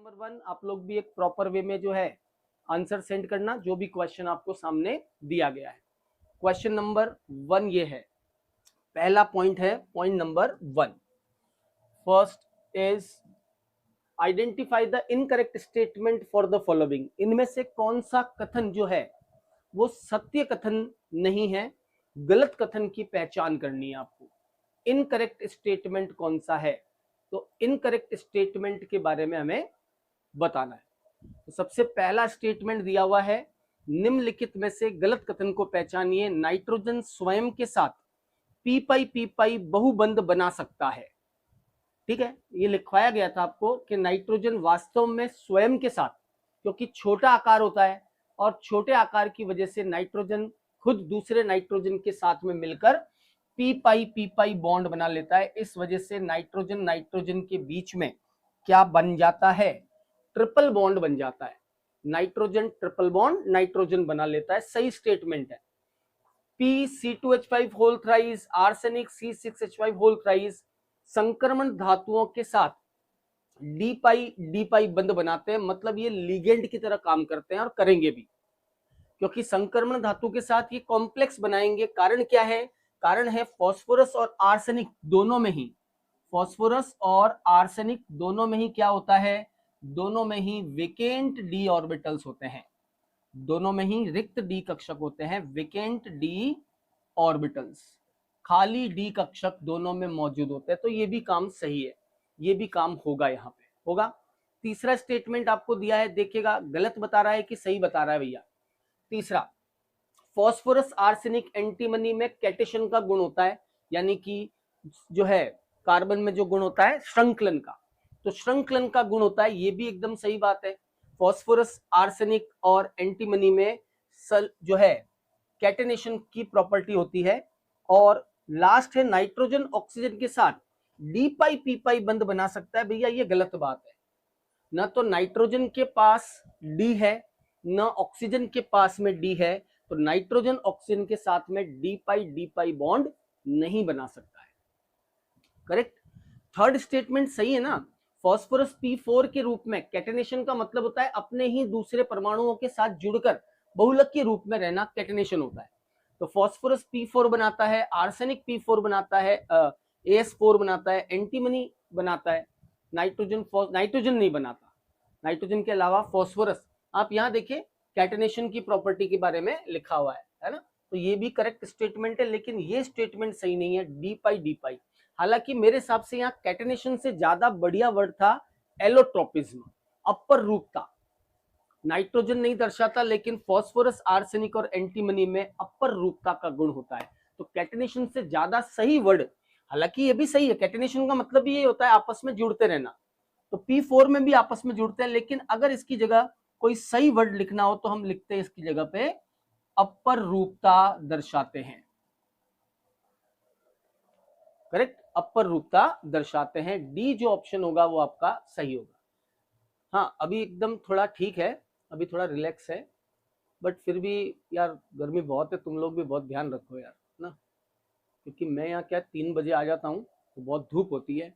Number 1 आप लोग भी एक प्रॉपर वे में जो है आंसर सेंड करना, जो भी क्वेश्चन आपको सामने दिया गया है। क्वेश्चन नंबर 1 ये है, पहला पॉइंट है point number 1। First is identify the incorrect statement for the following. इनमें से कौन सा कथन जो है वो सत्य कथन नहीं है, गलत कथन की पहचान करनी है आपको। इनकरेक्ट स्टेटमेंट कौन सा है, तो इनकरेक्ट स्टेटमेंट के बारे में हमें बताना है। तो सबसे पहला स्टेटमेंट दिया हुआ है, निम्नलिखित में से गलत कथन को पहचानिए। नाइट्रोजन स्वयं के साथ पी बहुबंध बना सकता है। ठीक है, ये लिखवाया गया था आपको कि नाइट्रोजन वास्तव में स्वयं के साथ, क्योंकि छोटा आकार होता है और छोटे आकार की वजह से नाइट्रोजन खुद दूसरे नाइट्रोजन के साथ में मिलकर पी बॉन्ड बना लेता है। इस वजह से नाइट्रोजन नाइट्रोजन के बीच में क्या बन जाता है, ट्रिपल बॉन्ड बन जाता है। नाइट्रोजन ट्रिपल बॉन्ड नाइट्रोजन बना लेता है, सही स्टेटमेंट है। PC2H5 whole thrice, arsenic C6H5 whole thrice संक्रमण धातुओं के साथ डी पाई बंध बनाते हैं, मतलब ये लिगेंड की तरह काम करते हैं और करेंगे भी, क्योंकि संक्रमण धातु के साथ ये कॉम्प्लेक्स बनाएंगे। कारण क्या है, कारण है फास्फोरस और आर्सेनिक दोनों में ही, फास्फोरस और आर्सेनिक दोनों में ही क्या होता है, दोनों में ही वेकेंट डी ऑर्बिटल्स होते हैं, दोनों में ही रिक्त डी कक्षक होते हैं, वेकेंट डी ऑर्बिटल्स, खाली डी कक्षक दोनों में मौजूद होते हैं। तो ये भी काम सही है, ये भी काम होगा, यहाँ पे होगा। तीसरा स्टेटमेंट आपको दिया है, देखिएगा गलत बता रहा है कि सही बता रहा है भैया। तीसरा, फास्फोरस आर्सेनिक एंटीमनी में कैटेशन का गुण होता है, यानी कि जो है कार्बन में जो गुण होता है श्रृंखलन का, तो श्रृंखलन का गुण होता है, ये भी एकदम सही बात है। फास्फोरस आर्सेनिक और एंटीमनी में जो है कैटेनेशन की प्रॉपर्टी होती है। और लास्ट है, नाइट्रोजन ऑक्सीजन के साथ डी बंध बना सकता है। भैया ये गलत बात है, ना तो नाइट्रोजन के पास डी है, ना ऑक्सीजन के पास में डी है, तो नाइट्रोजन ऑक्सीजन के साथ में डी पाई बॉन्ड नहीं बना सकता है। करेक्ट। थर्ड स्टेटमेंट सही है ना। फास्फोरस P4 के रूप में, कैटेनेशन का मतलब होता है अपने ही दूसरे परमाणुओं के साथ जुड़कर बहुलक के रूप में रहना, कैटेनेशन होता है। तो फास्फोरस P4 बनाता है, आर्सेनिक P4 बनाता है, AS4 बनाता है, एंटीमनी बनाता है, नाइट्रोजन नहीं बनाता। नाइट्रोजन के अलावा फास्फोरस, आप यहाँ देखिए कैटेनेशन की प्रॉपर्टी के बारे में लिखा हुआ है ना, तो ये भी करेक्ट स्टेटमेंट है, लेकिन ये स्टेटमेंट सही नहीं है, डी पाई। हालांकि मेरे हिसाब से यहाँ कैटेनेशन से ज्यादा बढ़िया वर्ड था एलोट्रोपिज्म, अपर रूपता। नाइट्रोजन नहीं दर्शाता, लेकिन फास्फोरस आर्सेनिक और एंटीमनी में अपर रूपता का गुण होता है, तो कैटेनेशन से ज्यादा सही वर्ड, हालांकि ये भी सही है, कैटेनेशन का मतलब ये होता है आपस में जुड़ते रहना, तो P4 में भी आपस में जुड़ते हैं, लेकिन अगर इसकी जगह कोई सही वर्ड लिखना हो तो हम लिखते हैं इसकी जगह पे अपर रूपता दर्शाते हैं। करेक्ट, अपर रूपता दर्शाते हैं, डी जो ऑप्शन होगा वो आपका सही होगा। हाँ, अभी एकदम थोड़ा ठीक है, अभी थोड़ा रिलैक्स है, बट फिर भी यार गर्मी बहुत है, तुम लोग भी बहुत ध्यान रखो यार ना, क्योंकि मैं यहाँ क्या 3 बजे आ जाता हूँ तो बहुत धूप होती है,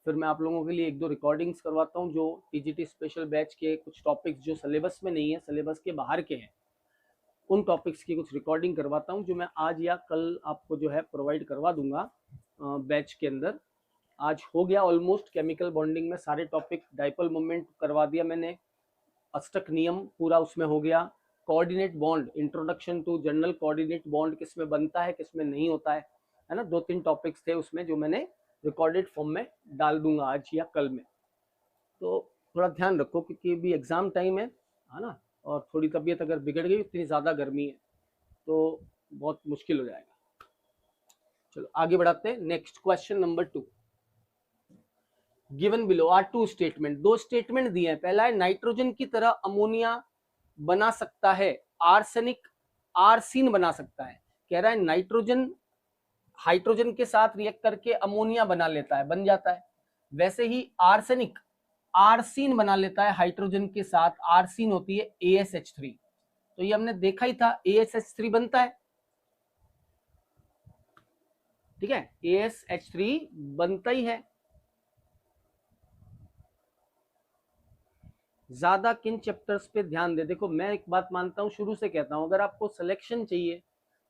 फिर मैं आप लोगों के लिए 1-2 रिकॉर्डिंग्स करवाता हूँ, जो टीजीटी स्पेशल बैच के कुछ टॉपिक्स जो सिलेबस में नहीं है, सिलेबस के बाहर के हैं, उन टॉपिक्स की कुछ रिकॉर्डिंग करवाता हूँ, जो मैं आज या कल आपको जो है प्रोवाइड करवा दूंगा बैच के अंदर। आज हो गया ऑलमोस्ट केमिकल बॉन्डिंग में सारे टॉपिक, डाइपोल मोमेंट करवा दिया मैंने, अष्टक नियम पूरा उसमें हो गया, coordinate bond, introduction to general coordinate bond किसमें बनता है किसमें नहीं होता है ना, 2-3 टॉपिक्स थे उसमें जो मैंने रिकॉर्डेड फॉर्म में डाल दूंगा आज या कल में। तो थोड़ा ध्यान रखो, क्योंकि भी एग्जाम टाइम है ना, और थोड़ी तबीयत अगर बिगड़ गई, इतनी ज़्यादा गर्मी है तो बहुत मुश्किल हो जाएगा। चलो आगे बढ़ाते हैं, next question number 2। Given below are 2 statement, 2 statement दिए हैं। पहला है, नाइट्रोजन की तरह अमोनिया बना सकता है, आर्सेनिक आर्सीन बना सकता है। कह रहा है नाइट्रोजन हाइड्रोजन के साथ रिएक्ट करके अमोनिया बना लेता है, बन जाता है। वैसे ही आर्सेनिक आर्सीन बना लेता है हाइड्रोजन के साथ, आर्सीन होती है ASH3, तो ये हमने देखा ही था, ASH3 बनता है, ठीक है, ASH3 बनता ही है। ज्यादा किन चैप्टर्स पे ध्यान दे। देखो मैं एक बात मानता हूँ, शुरू से कहता हूँ, अगर आपको सिलेक्शन चाहिए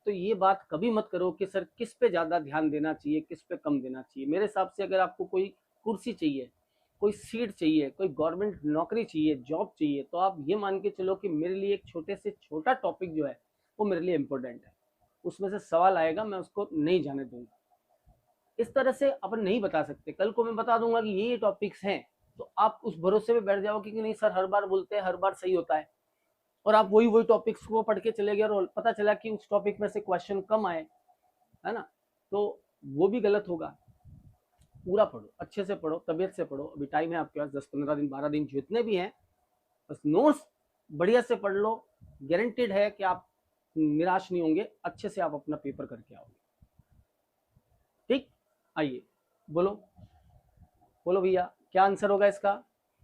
तो ये बात कभी मत करो कि सर किस पे ज्यादा ध्यान देना चाहिए, किस पे कम देना चाहिए। मेरे हिसाब से अगर आपको कोई कुर्सी चाहिए, कोई सीट चाहिए, कोई गवर्नमेंट नौकरी चाहिए, जॉब चाहिए, तो आप ये मान के चलो कि मेरे लिए एक छोटे से छोटा टॉपिक जो है वो मेरे लिए इंपॉर्टेंट है, उसमें से सवाल आएगा, मैं उसको नहीं जाने दूंगा। इस तरह से अपन नहीं बता सकते। कल को मैं बता दूंगा कि ये टॉपिक्स हैं, तो आप उस भरोसे में बैठ जाओगे कि नहीं सर हर बार बोलते हैं, हर बार सही होता है, और आप वही वही टॉपिक्स को पढ़ के चले गए और पता चला कि उस टॉपिक में से क्वेश्चन कम आए, है ना, तो वो भी गलत होगा। पूरा पढ़ो, अच्छे से पढ़ो, तबियत से पढ़ो, अभी टाइम है आपके पास 10-15 दिन, 12 दिन जितने भी हैं, बस नोट्स बढ़िया से पढ़ लो, गारंटेड है कि आप निराश नहीं होंगे, अच्छे से आप अपना पेपर करके आओगे। ठीक, आइए बोलो, बोलो भैया क्या आंसर होगा इसका।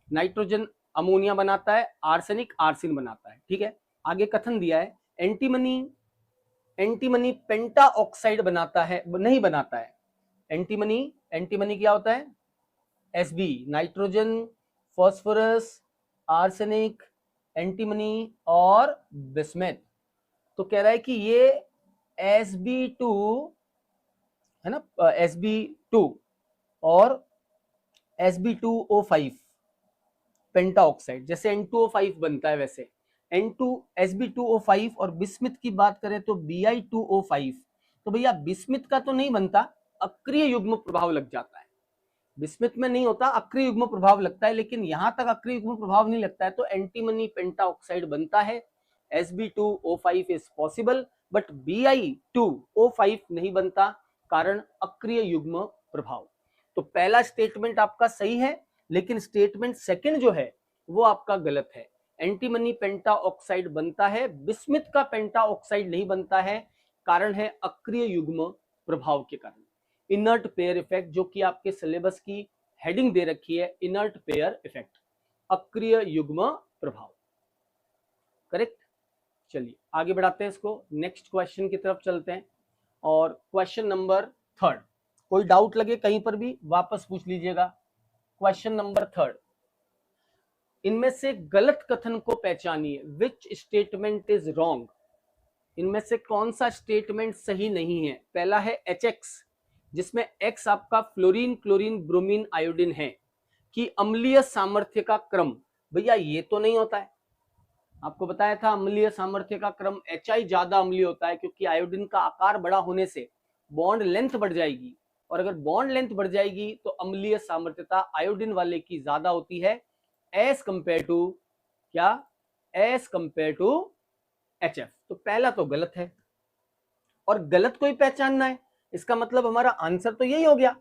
नाइट्रोजन अमोनिया बनाता है, आर्सेनिक आर्सिन बनाता है। ठीक है, आगे कथन दिया है एंटीमनी, एंटीमनी पेंटा ऑक्साइड बनाता है, नहीं बनाता है। एंटीमनी, एंटीमनी क्या होता है, Sb, nitrogen, phosphorus, arsenic, antimony और बिस्मथ। तो कह रहा है कि ये Sb2 है ना, Sb2 और Sb2O5 पेंटा ऑक्साइड, जैसे N2O5 बनता है वैसे N2 Sb2O5, और बिस्मिथ की बात करें तो Bi2O5। तो भैया बिस्मिथ का तो नहीं बनता, अक्रिय युग्म प्रभाव लग जाता है, बिस्मिथ में नहीं होता, अक्रिय युग्म प्रभाव लगता है, लेकिन यहां तक अक्रिय युग्म प्रभाव नहीं लगता है तो एंटीमनी पेंटा ऑक्साइड बनता है। Sb2O5 is possible, but Bi2O5 नहीं बनता, कारण अक्रिय युग्म प्रभाव। तो पहला स्टेटमेंट आपका सही है, लेकिन स्टेटमेंट सेकंड जो है वो आपका गलत है। एंटीमनी पेंटा ऑक्साइड बनता है, बिस्मिथ का पेंटा ऑक्साइड नहीं बनता है, कारण है अक्रिय युग्म प्रभाव के कारण। इनर्ट पेयर इफेक्ट, जो कि आपके सिलेबस की हेडिंग दे रखी है, इनर्ट पेयर इफेक्ट, अक्रिय युग्म प्रभाव, करेक्ट। चलिए आगे बढ़ाते हैं इसको, नेक्स्ट क्वेश्चन की तरफ चलते हैं, और क्वेश्चन नंबर 3। कोई डाउट लगे कहीं पर भी वापस पूछ लीजिएगा। क्वेश्चन नंबर 3, इनमें से गलत कथन को पहचानिए, विच स्टेटमेंट इज रॉन्ग। इनमें से कौन सा स्टेटमेंट सही नहीं है। पहला है HX, जिसमें X आपका फ्लोरीन, क्लोरीन, ब्रोमीन, आयोडीन है, कि अम्लीय सामर्थ्य का क्रम। भैया ये तो नहीं होता है, आपको बताया था अम्लीय सामर्थ्य का क्रम HI ज्यादा अम्लीय होता है, क्योंकि आयोडीन का आकार बड़ा होने से बॉन्ड लेंथ बढ़ जाएगी, और अगर बॉन्ड लेंथ बढ़ जाएगी तो अम्लीय सामर्थ्यता आयोडीन वाले की ज्यादा होती है एज कंपेयर टू क्या, एज कंपेयर टू HF। तो पहला तो गलत है, और गलत को ही पहचानना है, इसका मतलब हमारा आंसर तो यही हो गया,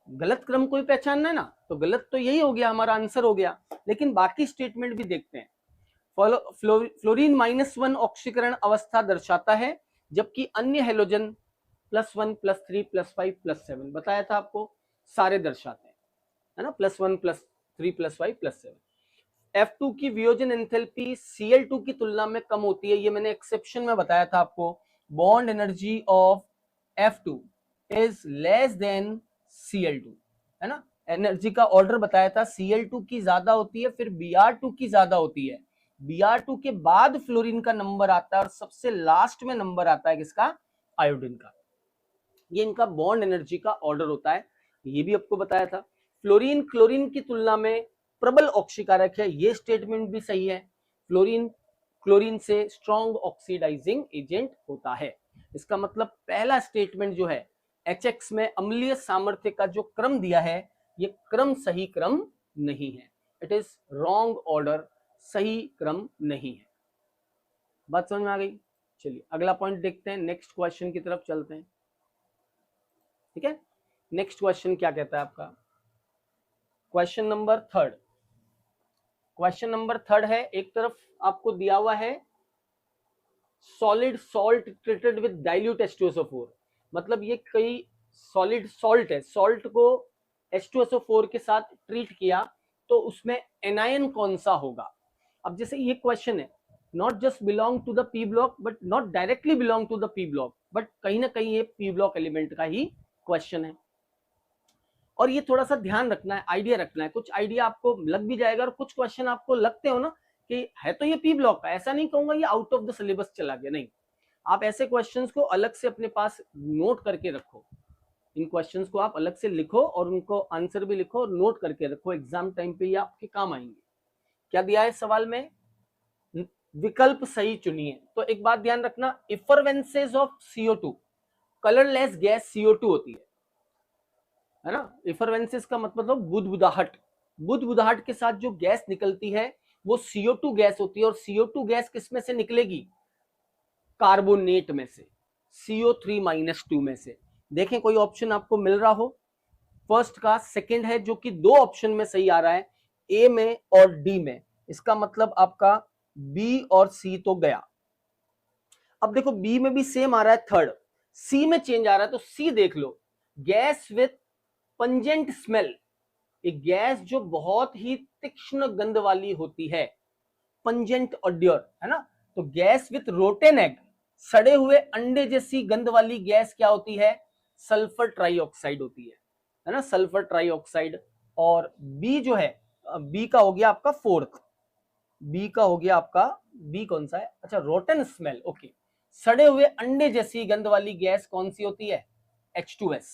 गलत क्रम को ही पहचानना है ना, तो गलत तो यही हो गया, हमारा आंसर हो गया। लेकिन बाकी स्टेटमेंट भी देखते हैं। फ्लोरीन -1 ऑक्सीकरण अवस्था दर्शाता है, जबकि अन्य हेलोजन +1, +3, +5, +7 बताया था आपको, सारे दर्शाते हैं, है ना, +1, +3, +5, +7। F2 की वियोजन एंथैल्पी Cl2 की तुलना में कम होती है, ये मैंने एक्सेप्शन में बताया था आपको। Bond energy of F2 is less than Cl2, है ना, एनर्जी का ऑर्डर बताया था, Cl2 की ज्यादा होती है, फिर Br2 की ज्यादा होती है, Br2 के बाद फ्लोरीन का नंबर आता है, और सबसे लास्ट में नंबर आता है किसका, आयोडीन का। ये इनका बॉन्ड एनर्जी का ऑर्डर होता है, ये भी आपको बताया था। फ्लोरीन क्लोरीन की तुलना में प्रबल ऑक्सीकारक है, ये स्टेटमेंट भी सही है, फ्लोरीन क्लोरीन से स्ट्रॉन्ग ऑक्सीडाइजिंग एजेंट होता है। इसका मतलब पहला स्टेटमेंट जो है HX में अम्लीय सामर्थ्य का जो क्रम दिया है, ये क्रम सही क्रम नहीं है, इट इज रॉन्ग ऑर्डर, सही क्रम नहीं है। बात समझ में आ गई। चलिए अगला पॉइंट देखते हैं, नेक्स्ट क्वेश्चन की तरफ चलते हैं। ठीक है, नेक्स्ट क्वेश्चन क्या कहता है आपका, क्वेश्चन नंबर 3। क्वेश्चन नंबर 3 है, एक तरफ आपको दिया हुआ है solid salt treated with dilute H2SO4, मतलब ये कई सॉलिड सॉल्ट है, सॉल्ट को H2SO4 के साथ ट्रीट किया, तो उसमें एनायन कौन सा होगा। अब जैसे ये क्वेश्चन है, not just belong to the p block, but not directly belong to the p block, but कहीं ना कहीं ये पी ब्लॉक एलिमेंट का ही क्वेश्चन है। और ये थोड़ा सा ध्यान रखना है, आइडिया रखना है, कुछ आइडिया आपको लग भी जाएगा और कुछ क्वेश्चन आपको लगते हो ना कि है तो ये पी ब्लॉक का, ऐसा नहीं कहूंगा ये आउट ऑफ द सिलेबस चला गया, नहीं, आप ऐसे क्वेश्चंस को अलग से अपने पास नोट करके रखो, इन क्वेश्चंस को आप अलग से लिखो और उनको आंसर भी लिखो और नोट करके रखो, एग्जाम टाइम पे ये आपके काम आएंगे। क्या दिया है सवाल में, विकल्प सही चुनिए। तो एक बात ध्यान रखना, इफरवेंसेस of CO2, colourless gas CO2 होती है ना। इफरवेंसेस का मतलब बुदबुदाहट, बुदबुदाहट के साथ जो गैस निकलती है वो CO2 गैस होती है, और CO2 गैस किस में से निकलेगी, कार्बोनेट में से, CO3-2 में से। देखें कोई ऑप्शन आपको मिल रहा हो, फर्स्ट का सेकंड है, जो कि दो ऑप्शन में सही आ रहा है, ए में और डी में, इसका मतलब आपका बी और सी तो गया। अब देखो बी में भी सेम आ रहा है थर्ड, सी में चेंज आ रहा है, तो सी देख लो, गैस विथ पंजेंट स्मेल, एक गैस जो बहुत ही तीक्ष्ण गंध वाली होती है, पंजेंट ऑड्योर है ना। तो गैस विथ रोटेन एग, सड़े हुए अंडे जैसी गंध वाली गैस क्या होती है, सल्फर ट्राइऑक्साइड होती है ना, सल्फर ट्राइऑक्साइड। और बी जो है, बी का हो गया आपका फोर्थ, बी का हो गया आपका, बी कौन सा है, अच्छा रोटेन स्मेल, ओके। सड़े हुए अंडे जैसी गंध वाली गैस कौन सी होती है, H2S,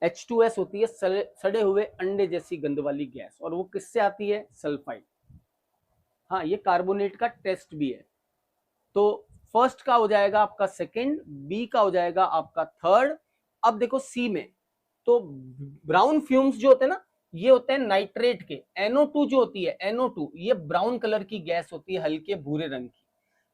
H2S होती है सड़े हुए अंडे जैसी गंध वाली गैस, और वो किससे आती है, सल्फाइड। हाँ ये कार्बोनेट का टेस्ट भी है। तो फर्स्ट का हो जाएगा आपका सेकंड, बी का हो जाएगा आपका थर्ड। अब देखो सी में, तो ब्राउन फ्यूम्स जो होते हैं ना, ये होते हैं नाइट्रेट के, NO2 जो होती है, NO2 ये ब्राउन कलर की गैस होती है, हल्के भूरे रंग की,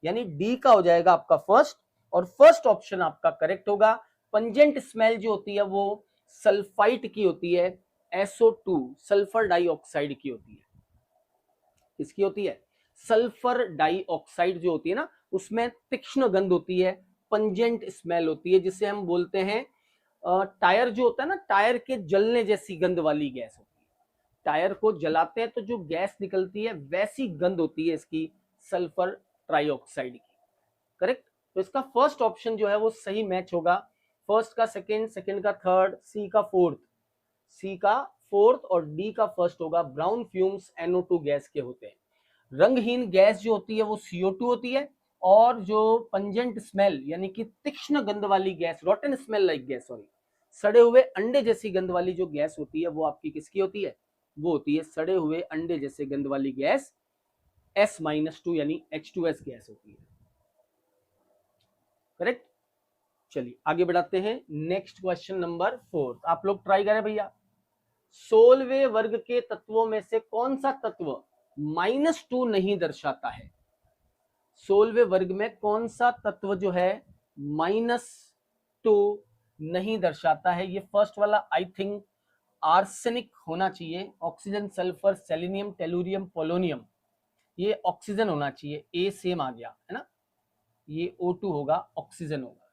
यानी डी का हो जाएगा आपका फर्स्ट, और फर्स्ट ऑप्शन आपका करेक्ट होगा। पंजेंट स्मेल जो होती है वो सल्फाइट की होती है, SO2 सल्फर डाइऑक्साइड की होती है, किसकी होती है, सल्फर डाइऑक्साइड जो होती है ना, उसमें तीक्ष्ण गंध होती है, पंजेंट स्मेल होती है, जिसे हम बोलते हैं टायर जो होता है ना, टायर के जलने जैसी गंध वाली गैस होती है, टायर को जलाते हैं तो जो गैस निकलती है वैसी गंध होती है इसकी, सल्फर ट्राइऑक्साइड की, करेक्ट। तो इसका फर्स्ट ऑप्शन जो है वो सही मैच होगा, फर्स्ट का सेकंड, सेकंड का थर्ड, सी का फोर्थ, सी का फोर्थ और डी का फर्स्ट होगा। ब्राउन फ्यूम्स NO2 गैस के होते हैं, रंगहीन गैस जो होती है वो CO2 होती है, और जो पंजेंट स्मेल यानी कि तीक्ष्ण गंध वाली gas, rotten smell like gas, sorry, सड़े हुए अंडे जैसी गंध वाली जो गैस होती है वो आपकी किसकी होती है, वो होती है सड़े हुए अंडे जैसे गंध वाली गैस S-2 यानी H2S गैस होती है, करेक्ट। चलिए आगे बढ़ाते हैं, नेक्स्ट क्वेश्चन नंबर 4, आप लोग ट्राई करें भैया। 16वें वर्ग के तत्वों में से कौन सा तत्व -2 नहीं दर्शाता है, 16वें वर्ग में कौन सा तत्व जो है -2 नहीं दर्शाता है, ये फर्स्ट वाला आई थिंक आर्सेनिक होना चाहिए, oxygen, sulphur, selenium, tellurium, polonium, ये ऑक्सीजन होना चाहिए, ए सेम आ गया है ना, ये O2 होगा, ऑक्सीजन होगा।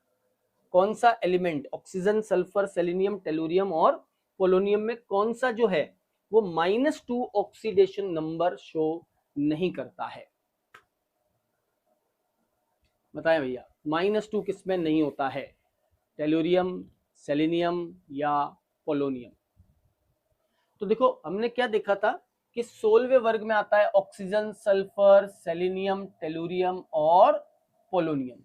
कौन सा element, oxygen, sulphur, selenium, tellurium और पोलोनियम में कौन सा जो है वो -2 ऑक्सीडेशन नंबर शो नहीं करता है, बताएं भैया, -2 किसमें नहीं होता है, टेलुरियम, सेलेनियम या पोलोनियम। तो देखो हमने क्या देखा था कि 16वें वर्ग में आता है ऑक्सीजन, सल्फर, सेलेनियम, टेलुरियम और पोलोनियम।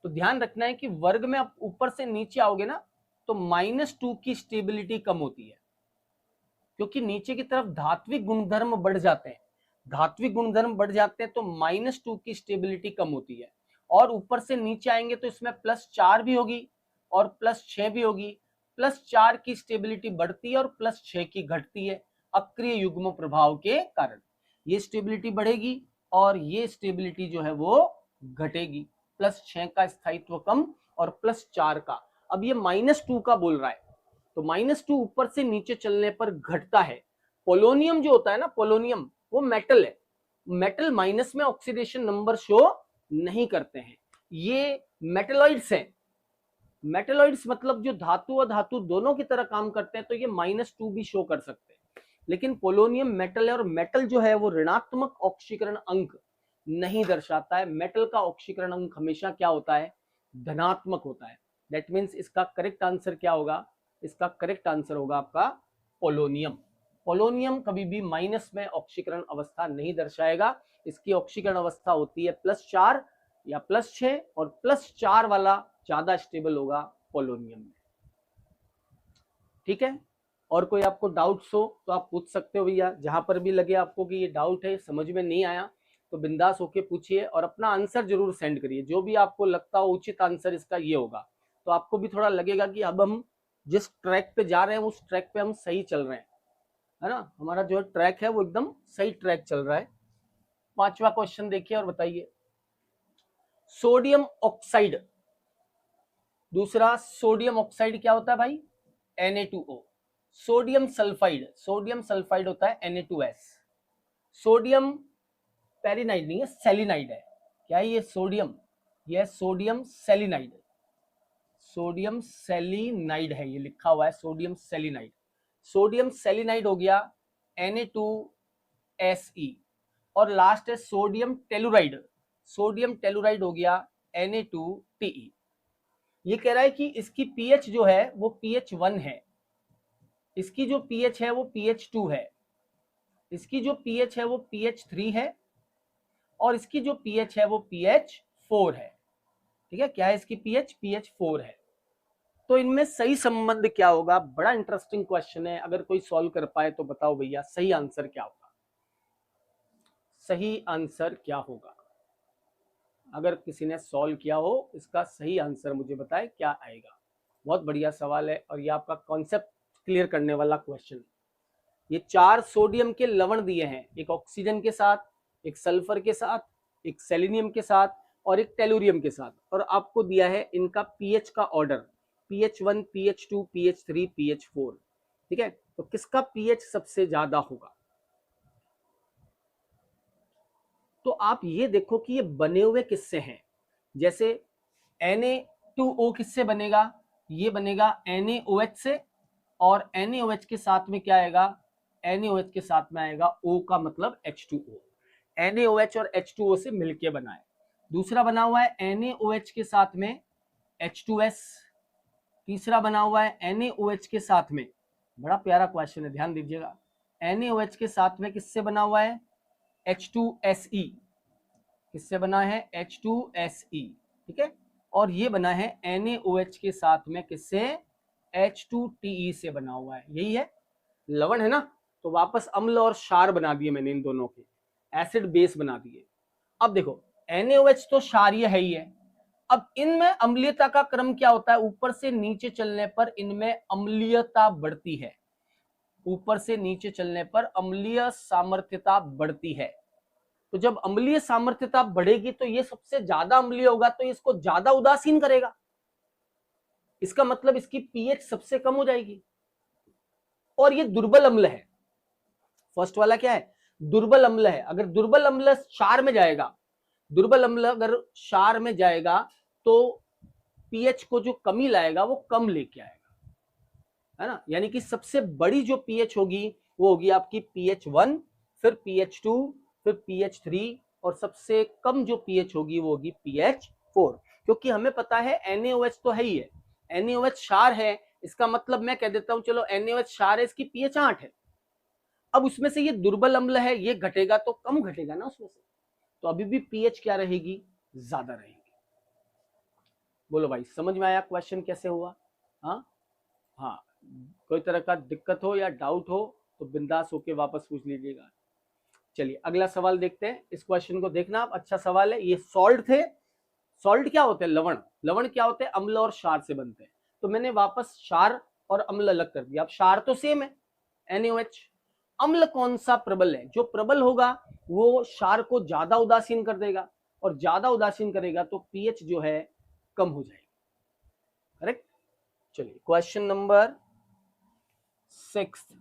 तो ध्यान रखना है कि वर्ग में आप ऊपर से नीचे आओगे ना तो -2 की स्टेबिलिटी कम होती है, क्योंकि नीचे की तरफ धात्विक गुणधर्म बढ़ जाते हैं, धात्विक गुणधर्म बढ़ जाते हैं तो -2 की स्टेबिलिटी कम होती है। और ऊपर से नीचे आएंगे तो इसमें +4 भी होगी और +6 भी होगी, +4 की स्टेबिलिटी बढ़ती है और +6 की घटती है, अक्रिय युग्म प्रभाव के कारण ये स्टेबिलिटी बढ़ेगी और ये स्टेबिलिटी जो है वो घटेगी, +6 का स्थायित्व कम और +4 का। अब ये -2 का बोल रहा है तो -2 ऊपर से नीचे चलने पर घटता है। पोलोनियम जो होता है ना, पोलोनियम वो मेटल है, मेटल माइनस में ऑक्सीडेशन नंबर शो नहीं करते हैं, ये मेटलॉइड्स हैं, मेटलॉइड्स मतलब जो धातु और धातु दोनों की तरह काम करते हैं, तो ये -2 भी शो कर सकते हैं। लेकिन पोलोनियम मेटल है और मेटल जो है वो ऋणात्मक ऑक्सीकरण अंक नहीं दर्शाता है, मेटल का ऑक्सीकरण अंक हमेशा क्या होता है, धनात्मक होता है। दैट मीन्स इसका करेक्ट आंसर क्या होगा, इसका करेक्ट आंसर होगा आपका पोलोनियम। पोलोनियम कभी भी माइनस में ऑक्सीकरण अवस्था नहीं दर्शाएगा, इसकी ऑक्सीकरण अवस्था होती है +4 या +6 और +4 वाला ज्यादा स्टेबल होगा पोलोनियम में। ठीक है, और कोई आपको डाउट्स हो तो आप पूछ सकते हो भैया, जहां पर भी लगे आपको कि ये डाउट है, समझ में नहीं आया, तो बिंदास होके पूछिए और अपना आंसर जरूर सेंड करिए। जो भी आपको लगता हो उचित आंसर इसका ये होगा, तो आपको भी थोड़ा लगेगा कि अब हम जिस ट्रैक पे जा रहे हैं उस ट्रैक पे हम सही चल रहे हैं, है ना। हमारा जो ट्रैक है वो एकदम सही ट्रैक चल रहा है। 5वां क्वेश्चन देखिए और बताइए। सोडियम ऑक्साइड, दूसरा सोडियम ऑक्साइड क्या होता है भाई? Na2O। Sodium sulphide, sodium sulphide होता है Na2S। सोडियम पेरिनाइड नहीं है, सेलिनाइड है। क्या है ये? सोडियम, ये सोडियम सेलिनाइड, सोडियम सेलिनाइड है, ये लिखा हुआ है सोडियम सेलिनाइड। सोडियम सेलिनाइड हो गया Na2Se, और लास्ट है सोडियम टेलुराइड, सोडियम टेलुराइड हो गया Na2Te। ये कह रहा है कि इसकी पीएच जो है वो pH 1 है, इसकी जो pH है वो pH 2 है, इसकी जो pH है वो pH 3 है, और इसकी जो pH है वो pH 4 है। ठीक है, क्या है इसकी pH? pH 4 है। तो इनमें सही संबंध क्या होगा? बड़ा इंटरेस्टिंग क्वेश्चन है, अगर कोई सॉल्व कर पाए तो बताओ भैया सही आंसर क्या होगा? सही आंसर क्या होगा? अगर किसी ने सॉल्व किया हो इसका सही आंसर मुझे बताए क्या आएगा। बहुत बढ़िया सवाल है और ये आपका कॉन्सेप्ट क्लियर करने वाला क्वेश्चन। ये 4 सोडियम के लवण दिए हैं, एक ऑक्सीजन के साथ, एक सल्फर के साथ, एक सेलेनियम के साथ और एक टेलुरियम के साथ, और आपको दिया है इनका पीएच का order, pH 1, pH 2, pH 3, pH 4। ठीक है, तो किसका पीएच सबसे ज्यादा होगा? तो आप ये देखो कि ये बने हुए किससे हैं। जैसे Na2O किससे बनेगा? ये बनेगा NaOH से, और NaOH के साथ में क्या आएगा? NaOH के साथ में आएगा O का मतलब H2O। NaOH और H2O से मिलके बना है। दूसरा बना हुआ है NaOH के साथ में H2S। तीसरा बना हुआ है NaOH के साथ में, बड़ा प्यारा क्वेश्चन है, ध्यान दीजिएगा, NaOH के साथ में किससे बना हुआ है? H2Se। किससे बना है? H2Se। ठीक है, और ये बना है NaOH के साथ में किससे? H2Te से बना हुआ है। यही है, लवण है ना, तो वापस अम्ल और क्षार बना दिए मैंने, इन दोनों के एसिड बेस बना दिए। अब देखो NaOH तो क्षारीय है ही है, अब इनमें अम्लीयता का क्रम क्या होता है? ऊपर से नीचे चलने पर इनमें अम्लीयता बढ़ती है, ऊपर से नीचे चलने पर अम्लीय सामर्थ्यता बढ़ती है। तो जब अम्लीय सामर्थ्यता बढ़ेगी तो ये सबसे ज्यादा अम्लीय होगा, तो इसको ज्यादा उदासीन करेगा, इसका मतलब इसकी पीएच सबसे कम हो जाएगी, और ये दुर्बल अम्ल है। फर्स्ट वाला क्या है? दुर्बल अम्ल है। अगर दुर्बल अम्ल क्षार में जाएगा, दुर्बल अम्ल अगर क्षार में जाएगा तो पीएच को जो कमी लाएगा वो कम लेके आएगा, है ना। यानी कि सबसे बड़ी जो पीएच होगी वो होगी आपकी pH 1, फिर pH 2, फिर pH 3, और सबसे कम जो pH होगी वो होगी pH 4। क्योंकि हमें पता है NaOH तो है ही है, NaOH क्षार है, इसका मतलब मैं कह देता हूं चलो NaOH क्षार है, इसकी pH 8 है। अब उसमें से ये दुर्बल अम्ल है, ये घटेगा तो कम घटेगा ना उसमें से, तो अभी भी pH क्या रहेगी? ज्यादा रहेगी। बोलो भाई समझ में आया क्वेश्चन कैसे हुआ? हाँ हाँ, कोई तरह का दिक्कत हो या डाउट हो तो बिंदास होके वापस पूछ लीजिएगा। चलिए अगला सवाल देखते हैं। इस क्वेश्चन को देखना आप, अच्छा सवाल है। ये सॉल्ट थे, सॉल्ट क्या होते हैं? लवण। लवण क्या होते हैं? अम्ल और क्षार से बनते हैं। तो मैंने वापस क्षार और अम्ल अलग कर दिया। अब क्षार तो सेम है NaOH। अम्ल कौन सा प्रबल है? जो प्रबल होगा वो क्षार को ज्यादा उदासीन कर देगा, और ज्यादा उदासीन करेगा तो पीएच जो है कम हो जाएगी। करेक्ट। चलिए क्वेश्चन नंबर 6।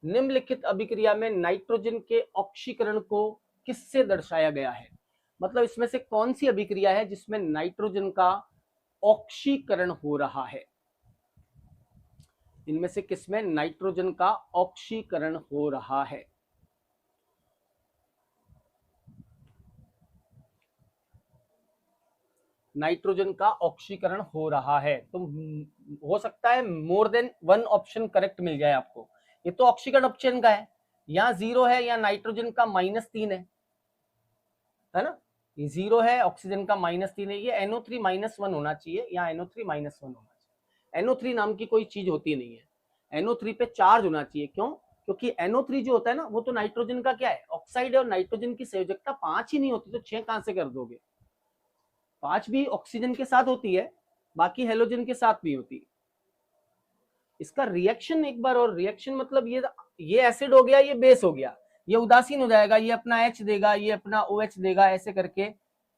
निम्नलिखित अभिक्रिया में नाइट्रोजन के ऑक्सीकरण को किससे दर्शाया गया है? मतलब इसमें से कौन सी अभिक्रिया है जिसमें नाइट्रोजन का ऑक्सीकरण हो रहा है? इनमें से किसमें नाइट्रोजन का ऑक्सीकरण हो रहा है? नाइट्रोजन का ऑक्सीकरण हो रहा है। तो हो सकता है more than one option correct मिल जाए आपको। ये तो ऑक्सीकरण ऑप्शन का है, यहाँ 0 है, यहाँ नाइट्रोजन का -3 है ना, ये 0 है, ऑक्सीजन का -3 है, ये NO3 -1 होना चाहिए, यहाँ NO3 -1 होना चाहिए। NO3 नाम की कोई चीज होती नहीं है, NO3 पे चार्ज होना चाहिए। क्यों? क्योंकि NO3 जो होता है ना, वो तो नाइट्रोजन का क्या है, ऑक्साइड है, और नाइट्रोजन की संयोजकता 5 ही नहीं होती, तो 6 कहां से कर दोगे? 5 भी ऑक्सीजन के साथ होती है, बाकी हेलोजन के साथ नहीं होती। इसका रिएक्शन एक बार, और रिएक्शन मतलब ये एसिड हो गया, ये बेस हो गया, ये उदासीन हो जाएगा, ये अपना H देगा, ये अपना OH देगा, ऐसे करके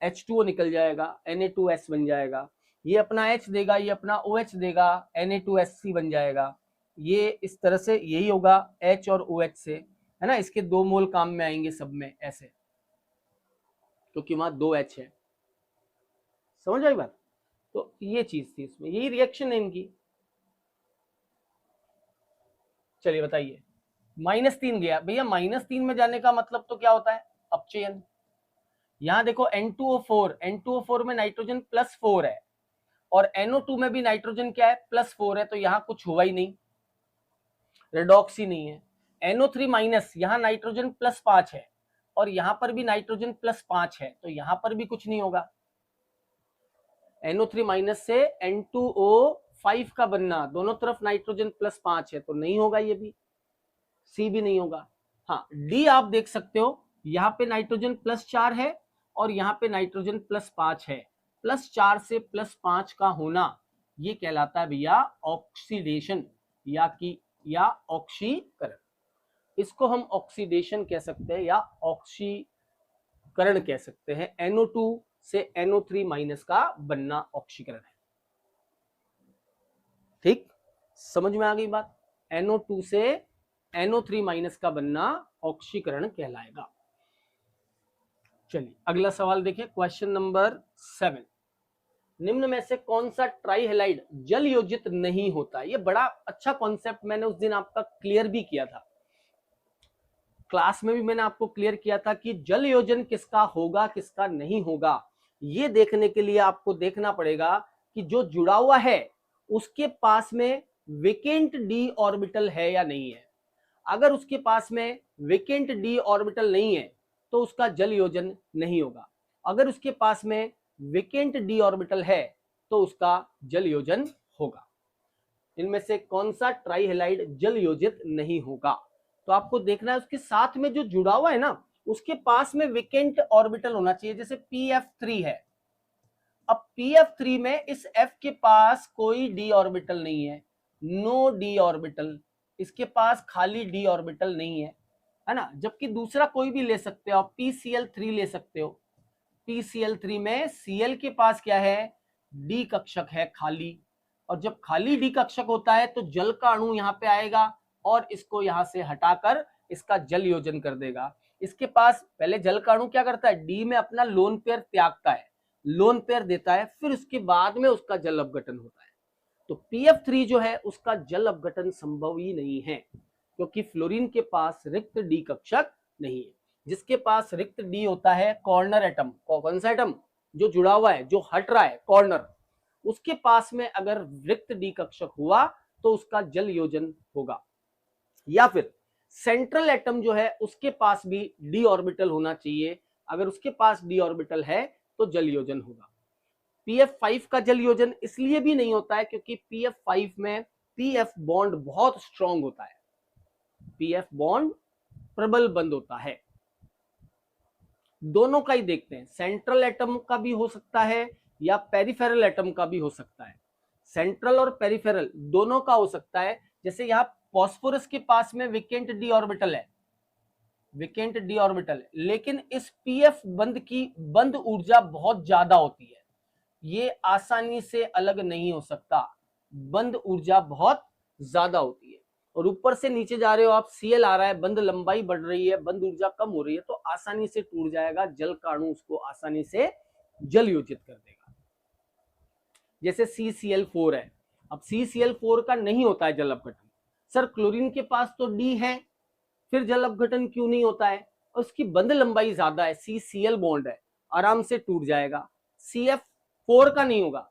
H2O निकल जाएगा, Na2S बन जाएगा, ये अपना H देगा, ये अपना OH देगा, Na2SC बन जाएगा। ये इस तरह से यही होगा H और OH से, है ना, इसके 2 मोल काम में आएंगे सब में ऐसे, क्योंकि वहां 2 H है। समझ आई बात? तो ये चीज थी इसमें, यही रिएक्शन है इनकी। चलिए बताइए, -3 गया भैया, -3 में जाने का मतलब तो क्या होता है, अपचयन। यहां देखो N2O4 में नाइट्रोजन +4 है, और NO2 में भी नाइट्रोजन क्या है, +4 है, तो यहां कुछ हुआ ही नहीं, रेडॉक्स ही नहीं है। NO3- यहां नाइट्रोजन +5 है, और यहां पर भी नाइट्रोजन +5 है, तो यहां पर भी कुछ नहीं होगा। NO3- से N2O5 का बनना, दोनों तरफ नाइट्रोजन +5 है, तो नहीं होगा, ये भी सी भी नहीं होगा। हाँ, डी आप देख सकते हो, यहाँ पे नाइट्रोजन +4 है, और यहाँ पे नाइट्रोजन +5 है। +4 से +5 का होना, ये कहलाता है भैया ऑक्सीडेशन, या ऑक्सीकरण। इसको हम ऑक्सीडेशन कह सकते हैं, या ऑक्सीकरण कह सकते हैं। NO2 से NO3- का बनना ऑक्सीकरण है। ठीक, समझ में आ गई बात? NO2 से NO3- का बनना ऑक्सीकरण कहलाएगा। चलिए अगला सवाल देखिए, क्वेश्चन नंबर 7। निम्न में से कौन सा ट्राइहेलाइड जल योजित नहीं होता? ये बड़ा अच्छा कॉन्सेप्ट, मैंने उस दिन आपका क्लियर भी किया था, क्लास में भी मैंने आपको क्लियर किया था कि जल योजन किसका होगा, किसका नहीं होगा। ये देखने के लिए आपको देखना पड़ेगा कि जो जुड़ा हुआ है उसके पास में वेकेंट डी ऑर्बिटल है या नहीं है। अगर उसके पास में वेकेंट डी ऑर्बिटल नहीं है तो उसका जल योजन नहीं होगा। अगर उसके पास में वेकेंट डी ऑर्बिटल है तो उसका जल योजन होगा। इनमें से कौन सा ट्राइहेलाइड जल योजित नहीं होगा? तो आपको देखना है उसके साथ में जो जुड़ा हुआ है ना, उसके पास में वेकेंट ऑर्बिटल होना चाहिए। जैसे PF3 है, अब PF3 में इस F के पास कोई डी ऑर्बिटल नहीं है, नो डी ऑर्बिटल, इसके पास खाली डी ऑर्बिटल नहीं है ना। जबकि दूसरा कोई भी ले सकते हो आप, PCl3 ले सकते हो। PCl3 में Cl के पास क्या है, डी कक्षक है खाली, और जब खाली डी कक्षक होता है तो जल का अणु यहाँ पे आएगा और इसको यहाँ से हटाकर इसका जल योजन कर देगा। इसके पास पहले जल का अणु क्या करता है, डी में अपना लोन पेयर त्यागता है, लोन पेयर देता है, फिर उसके बाद में उसका जल अपघटन होता है। तो PF3 जो है उसका जल अपघटन संभव ही नहीं है, क्योंकि फ्लोरीन के पास रिक्त डी कक्षक नहीं है। जिसके पास रिक्त डी होता है कॉर्नर एटम, कौन सा एटम, जो जुड़ा हुआ है, जो हट रहा है, कॉर्नर, उसके पास में अगर रिक्त डी कक्षक हुआ तो उसका जल योजन होगा। या फिर सेंट्रल एटम जो है उसके पास भी डी ऑर्बिटल होना चाहिए, अगर उसके पास डी ऑर्बिटल है तो जल योजन होगा। PF5 का जल योजन इसलिए भी नहीं होता है क्योंकि PF5 में PF बॉन्ड बहुत स्ट्रांग होता है, PF बॉन्ड प्रबल बंद होता है। दोनों का ही देखते हैं, सेंट्रल एटम का भी हो सकता है या पेरिफेरल एटम का भी हो सकता है। सेंट्रल और पेरिफेरल दोनों का हो सकता है। जैसे यहाँ फास्फोरस के पास में वेकेंट डी ऑर्बिटल है, वेकेंट डी ऑर्बिटल है, लेकिन इस PF बंद की बंद ऊर्जा बहुत ज्यादा होती है, ये आसानी से अलग नहीं हो सकता, बंद ऊर्जा बहुत ज्यादा होती है। और ऊपर से नीचे जा रहे हो आप, Cl आ रहा है, बंद लंबाई बढ़ रही है, बंद ऊर्जा कम हो रही है, तो आसानी से टूट जाएगा, जल का अणु उसको आसानी से जल योजित कर देगा। जैसे CCl4 है, अब CCl4 का नहीं होता है जल अपघटन। सर क्लोरीन के पास तो D है, फिर जल अपघटन क्यों नहीं होता है? उसकी बंद लंबाई ज्यादा है, CCl बॉन्ड है, आराम से टूट जाएगा। CF 4 का नहीं होगा,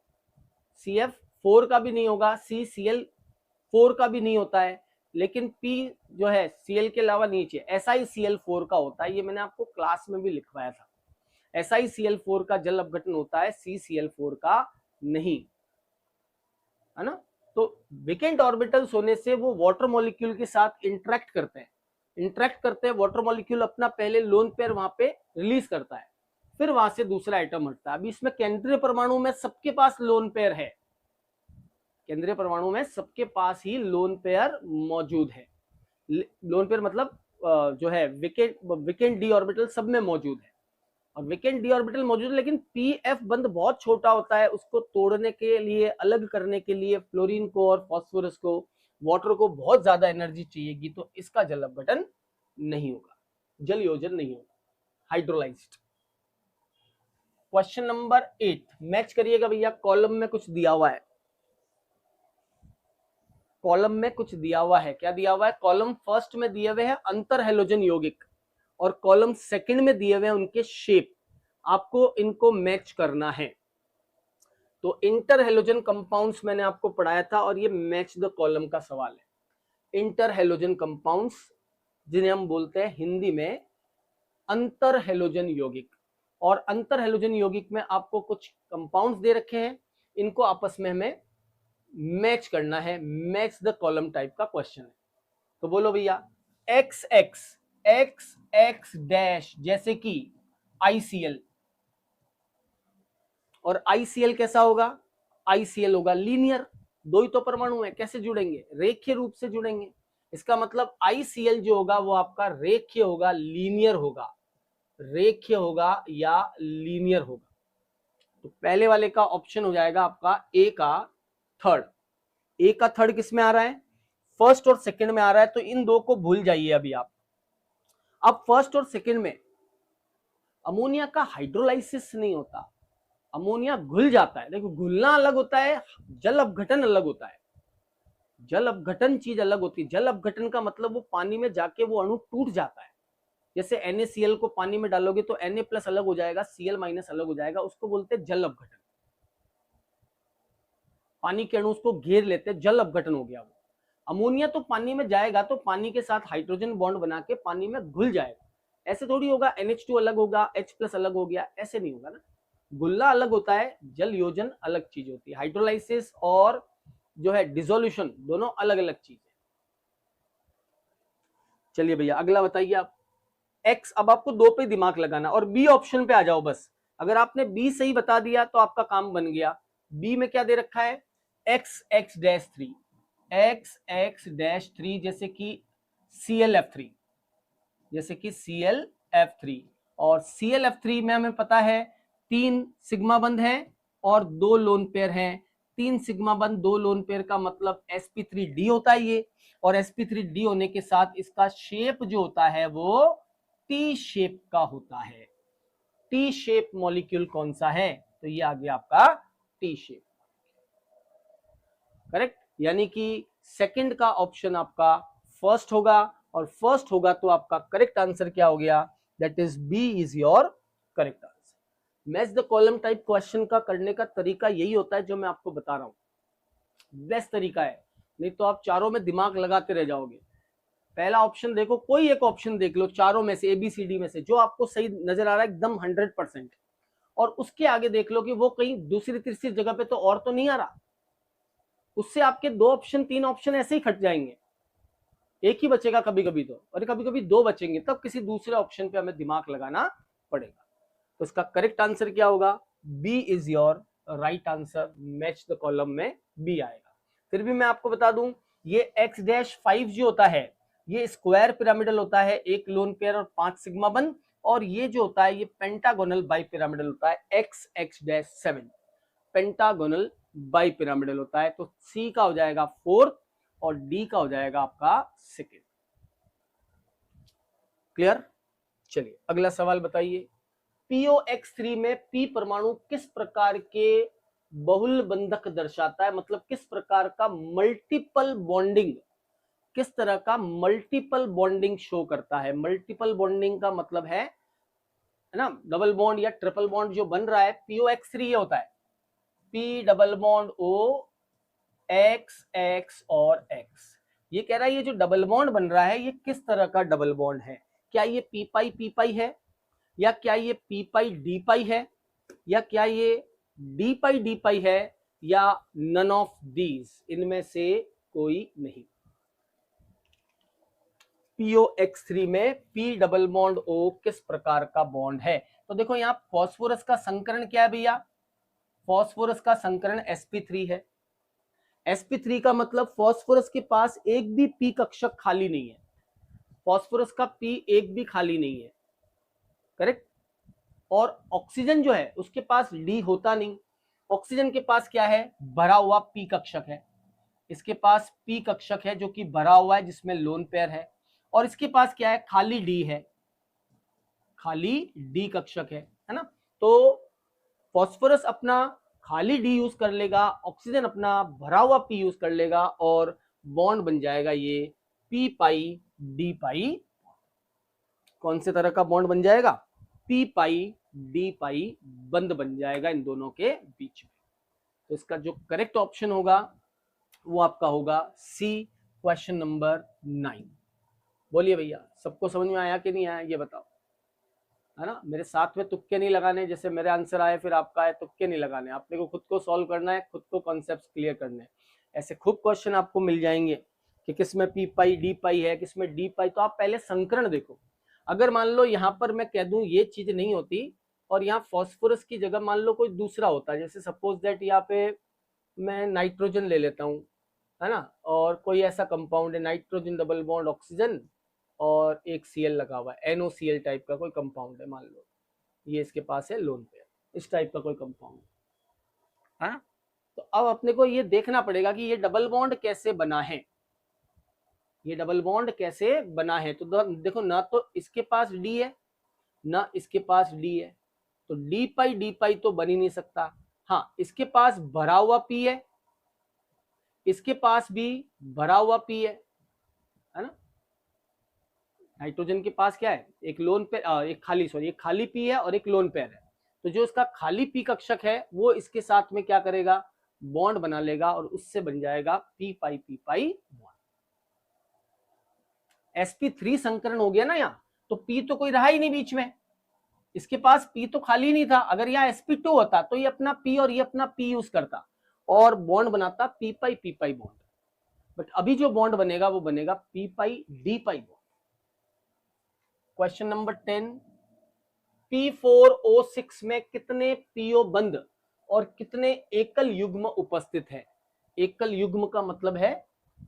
CF4 का भी नहीं होगा, CCl4 का भी नहीं होता है, लेकिन P जो है Cl के अलावा नीचे SiCl4 का होता है। ये मैंने आपको क्लास में भी लिखवाया था। SiCl4 का जल अपघटन होता है, CCl4 का नहीं, है ना। तो वेकेंट ऑर्बिटल्स होने से वो वाटर मॉलिक्यूल के साथ इंटरेक्ट करते हैं, वाटर मॉलिक्यूल अपना पहले लोन पेयर वहां पे रिलीज करता है, फिर वहां से दूसरा आइटम हटता है। अभी इसमें केंद्रीय परमाणु में सबके पास लोन पेयर है, केंद्रीय परमाणु में सबके पास ही लोन पेयर मौजूद है। लोन पेयर मतलब जो है विकेंट डी ऑर्बिटल सब में मौजूद है, और विकेंट डी ऑर्बिटल मौजूद है, लेकिन पीएफ बंध बहुत छोटा होता है। उसको तोड़ने के लिए, अलग करने के लिए फ्लोरीन को और फास्फोरस को, वाटर को बहुत ज्यादा एनर्जी चाहिएगी, तो इसका जल अपघटन नहीं होगा, जल योजन नहीं होगा, हाइड्रोलाइज्ड। क्वेश्चन नंबर 8 मैच करिएगा भैया। कॉलम में कुछ दिया हुआ है, कॉलम में कुछ दिया हुआ है। क्या दिया हुआ है? कॉलम फर्स्ट में दिए हुए हैं अंतर हैलोजन यौगिक, और कॉलम सेकंड में दिए हुए हैं उनके शेप। आपको इनको मैच करना है। तो इंटर हैलोजन कंपाउंड्स मैंने आपको पढ़ाया था, और ये मैच द कॉलम का सवाल है। इंटर हैलोजन कंपाउंड्स, जिन्हें हम बोलते हैं हिंदी में अंतर हैलोजन यौगिक। और अंतर हैलोजन यौगिक में आपको कुछ कंपाउंड्स दे रखे हैं, इनको आपस में हमें मैच करना है। मैच द कॉलम टाइप का क्वेश्चन है। तो बोलो भैया, x x x x dash, जैसे कि ICl, और ICl कैसा होगा? ICl होगा लीनियर, दो ही तो परमाणु है, कैसे जुड़ेंगे? रेखीय रूप से जुड़ेंगे। इसका मतलब ICl जो होगा वो आपका रेखीय होगा, लीनियर होगा, रेखीय होगा या लीनियर होगा। तो पहले वाले का ऑप्शन हो जाएगा आपका ए का थर्ड। ए का थर्ड किस में आ रहा है? फर्स्ट और सेकंड में आ रहा है, तो इन दो को भूल जाइए अभी आप। अब फर्स्ट और सेकंड में अमोनिया का हाइड्रोलाइसिस नहीं होता, अमोनिया घुल जाता है। देखो, घुलना अलग होता है, जल अपघटन अलग होता है। जल अपघटन चीज अलग होती है। जल अपघटन का मतलब वो पानी में जाके वो अणु टूट जाता है। जैसे NaCl को पानी में डालोगे तो Na+ अलग हो जाएगा, Cl- अलग हो जाएगा, उसको बोलते हैं जल अपघटन। पानी के अणु उसको घेर लेते हैं, जल अपघटन हो गया वो। अमोनिया तो पानी में जाएगा तो पानी के साथ हाइड्रोजन बॉन्ड बना के पानी में घुल जाएगा। ऐसे थोड़ी होगा NH2 अलग होगा, H+ अलग हो गया, ऐसे नहीं होगा ना। गुल्ला अलग होता है, जल योजन अलग चीज होती है। हाइड्रोलाइसिस और जो है डिसोल्यूशन, दोनों अलग अलग चीज है। चलिए भैया अगला बताइए आप। एक्स, अब आपको दो पे दिमाग लगाना और बी ऑप्शन पे आ जाओ बस। अगर आपने बी सही बता दिया तो आपका काम बन गया। बी में क्या दे रखा है? XX-3, XX-3, जैसे कि ClF3, जैसे कि ClF3। और ClF3 में हमें पता है 3 सिग्मा बंध है और 2 लोन पेयर हैं। 3 सिग्मा बंध 2 लोन पेयर का मतलब sp3d होता है ये, और sp3d होने के साथ इसका शेप जो होता है वो टी शेप का होता है। टी शेप मॉलिक्यूल कौन सा है? तो ये आ गया आपका टी शेप। करेक्ट, यानी कि सेकंड का ऑप्शन आपका फर्स्ट होगा, और फर्स्ट होगा तो आपका करेक्ट आंसर क्या हो गया? That is B is your correct answer. Match the column type question का करने का तरीका यही होता है जो मैं आपको बता रहा हूं, बेस्ट तरीका है। नहीं तो आप चारों में दिमाग लगाते रह जाओगे। पहला ऑप्शन देखो, कोई एक ऑप्शन देख लो चारों में से, ABCD में से, जो आपको सही नजर आ रहा है एकदम 100%, और उसके आगे देख लो कि वो कहीं दूसरी तीसरी जगह पे तो और तो नहीं आ रहा। उससे आपके 2 ऑप्शन 3 ऑप्शन ऐसे ही खट जाएंगे, एक ही बचेगा कभी कभी तो, और कभी कभी 2 बचेंगे, तब किसी दूसरे ऑप्शन पे हमें दिमाग लगाना पड़ेगा। तो इसका करेक्ट आंसर क्या होगा? B is your right answer. Match the column में बी आएगा। फिर भी मैं आपको बता दूं, ये X-5 जो होता है ये स्क्वायर पिरामिडल होता है, एक लोन पेयर और 5 सिग्मा बंध, और ये जो होता है ये पेंटागोनल बाई पिरामिडल होता है। XX-7 पेंटागोनल बाई पिरामिडल होता है। तो सी का हो जाएगा फोर्थ और डी का हो जाएगा आपका सेकेंड। क्लियर? चलिए अगला सवाल बताइए। POX3 में P परमाणु किस प्रकार के बहुल बंधक दर्शाता है? मतलब किस प्रकार का मल्टीपल बॉन्डिंग, किस तरह का मल्टीपल बॉन्डिंग शो करता है? मल्टीपल बॉन्डिंग का मतलब है ना, डबल बॉन्ड या ट्रिपल बॉन्ड जो बन रहा है POX3 ये होता है। P double bond O X X और X। ये कह रहा है ये जो डबल बॉन्ड बन रहा है ये किस तरह का डबल बॉन्ड है, क्या ये P पाई है, या क्या ये P पाई D पाई है, या क्या ये D पाई है, या नन ऑफ दीज, इनमें से कोई नहीं। POX3 में P डबल बॉन्ड O किस प्रकार का बॉन्ड है? तो देखो यहाँ फॉस्फोरस का संकरण क्या है भैया, फॉस्फोरस का संकरण sp3 है। sp3 का मतलब फॉस्फोरस के पास एक भी P कक्षक खाली नहीं है, फॉस्फोरस का P एक भी खाली नहीं है, करेक्ट। और ऑक्सीजन जो है उसके पास D होता नहीं, ऑक्सीजन के पास क्या है, भरा हुआ P कक्षक है, इसके पास P कक्षक है जो कि भरा हुआ है जिसमें लोन पेयर है, और इसके पास क्या है, खाली D है, खाली D कक्षक है ना। तो फॉस्फोरस अपना खाली D यूज कर लेगा, ऑक्सीजन अपना भरा हुआ P यूज कर लेगा, और बॉन्ड बन जाएगा ये P पाई D पाई। कौन से तरह का बॉन्ड बन जाएगा, P पाई D पाई बंद बन जाएगा इन दोनों के बीच में। तो इसका जो करेक्ट ऑप्शन होगा वो आपका होगा सी, क्वेश्चन नंबर 9। बोलिए भैया, सबको समझ में आया कि नहीं आया ये बताओ, है ना। मेरे साथ में तुक्के नहीं लगाने, जैसे मेरे आंसर आए फिर आपका आए, तुक्के नहीं लगाने, आपने को खुद को सॉल्व करना है, खुद को कॉन्सेप्ट क्लियर करने हैं। ऐसे खूब क्वेश्चन आपको मिल जाएंगे कि किसमें P पाई D पाई है, किसमें D पाई। तो आप पहले संकरण देखो, अगर मान लो यहाँ पर मैं कह दूं ये चीज नहीं होती और यहाँ फॉस्फोरस की जगह मान लो कोई दूसरा होता, जैसे सपोज दैट यहाँ पे मैं नाइट्रोजन ले लेता हूँ, है ना, और कोई ऐसा कंपाउंड है नाइट्रोजन डबल बॉन्ड ऑक्सीजन और एक Cl लगा हुआ है, NOCl टाइप का कोई कंपाउंड है, मान लो ये इसके पास है लोन पेयर, इस टाइप का कोई कंपाउंड है ना। तो अब अपने को ये देखना पड़ेगा कि ये डबल बॉन्ड कैसे बना है, ये डबल बॉन्ड कैसे बना है। तो देखो ना तो इसके पास D है ना इसके पास D है, तो D पाई तो बन ही नहीं सकता। हाँ, इसके पास भरा हुआ P है, इसके पास भी भरा हुआ P है ना। नाइट्रोजन के पास क्या है, एक लोन पेयर, एक खाली P है और एक लोन पेयर है। तो जो इसका खाली P कक्षक है वो इसके साथ में क्या करेगा, बॉन्ड बना लेगा और उससे बन जाएगा P पाई बॉन्ड। sp3 संकरण हो गया ना यहाँ, तो P तो कोई रहा ही नहीं बीच में, इसके पास P तो खाली नहीं था। अगर यहाँ sp2 होता तो ये अपना P और ये अपना P यूज करता और बॉन्ड बनाता P पाई बॉन्ड, बट अभी जो बॉन्ड बनेगा वो बनेगा P पाई D pi bond. Question number 10, P4O6 में कितने PO बंद और कितने एकल युग्म उपस्थित है। एकल युग्म का मतलब है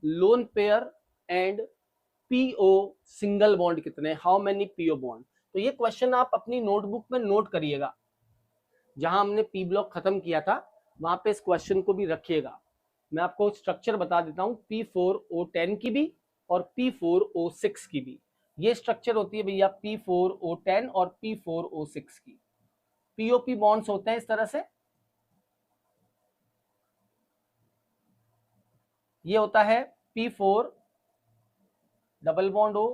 lone pair and PO single bond कितने, हाउ मेनी PO बॉन्ड। तो ये क्वेश्चन आप अपनी नोटबुक में नोट करिएगा, जहां हमने P ब्लॉक खत्म किया था वहां पे इस क्वेश्चन को भी रखिएगा। मैं आपको स्ट्रक्चर बता देता हूं P4O10 की भी और P4O6 की भी। ये स्ट्रक्चर होती है भैया P4O10 और P4O6 की। POP बॉन्ड्स होते हैं इस तरह से, ये होता है P4 double bond O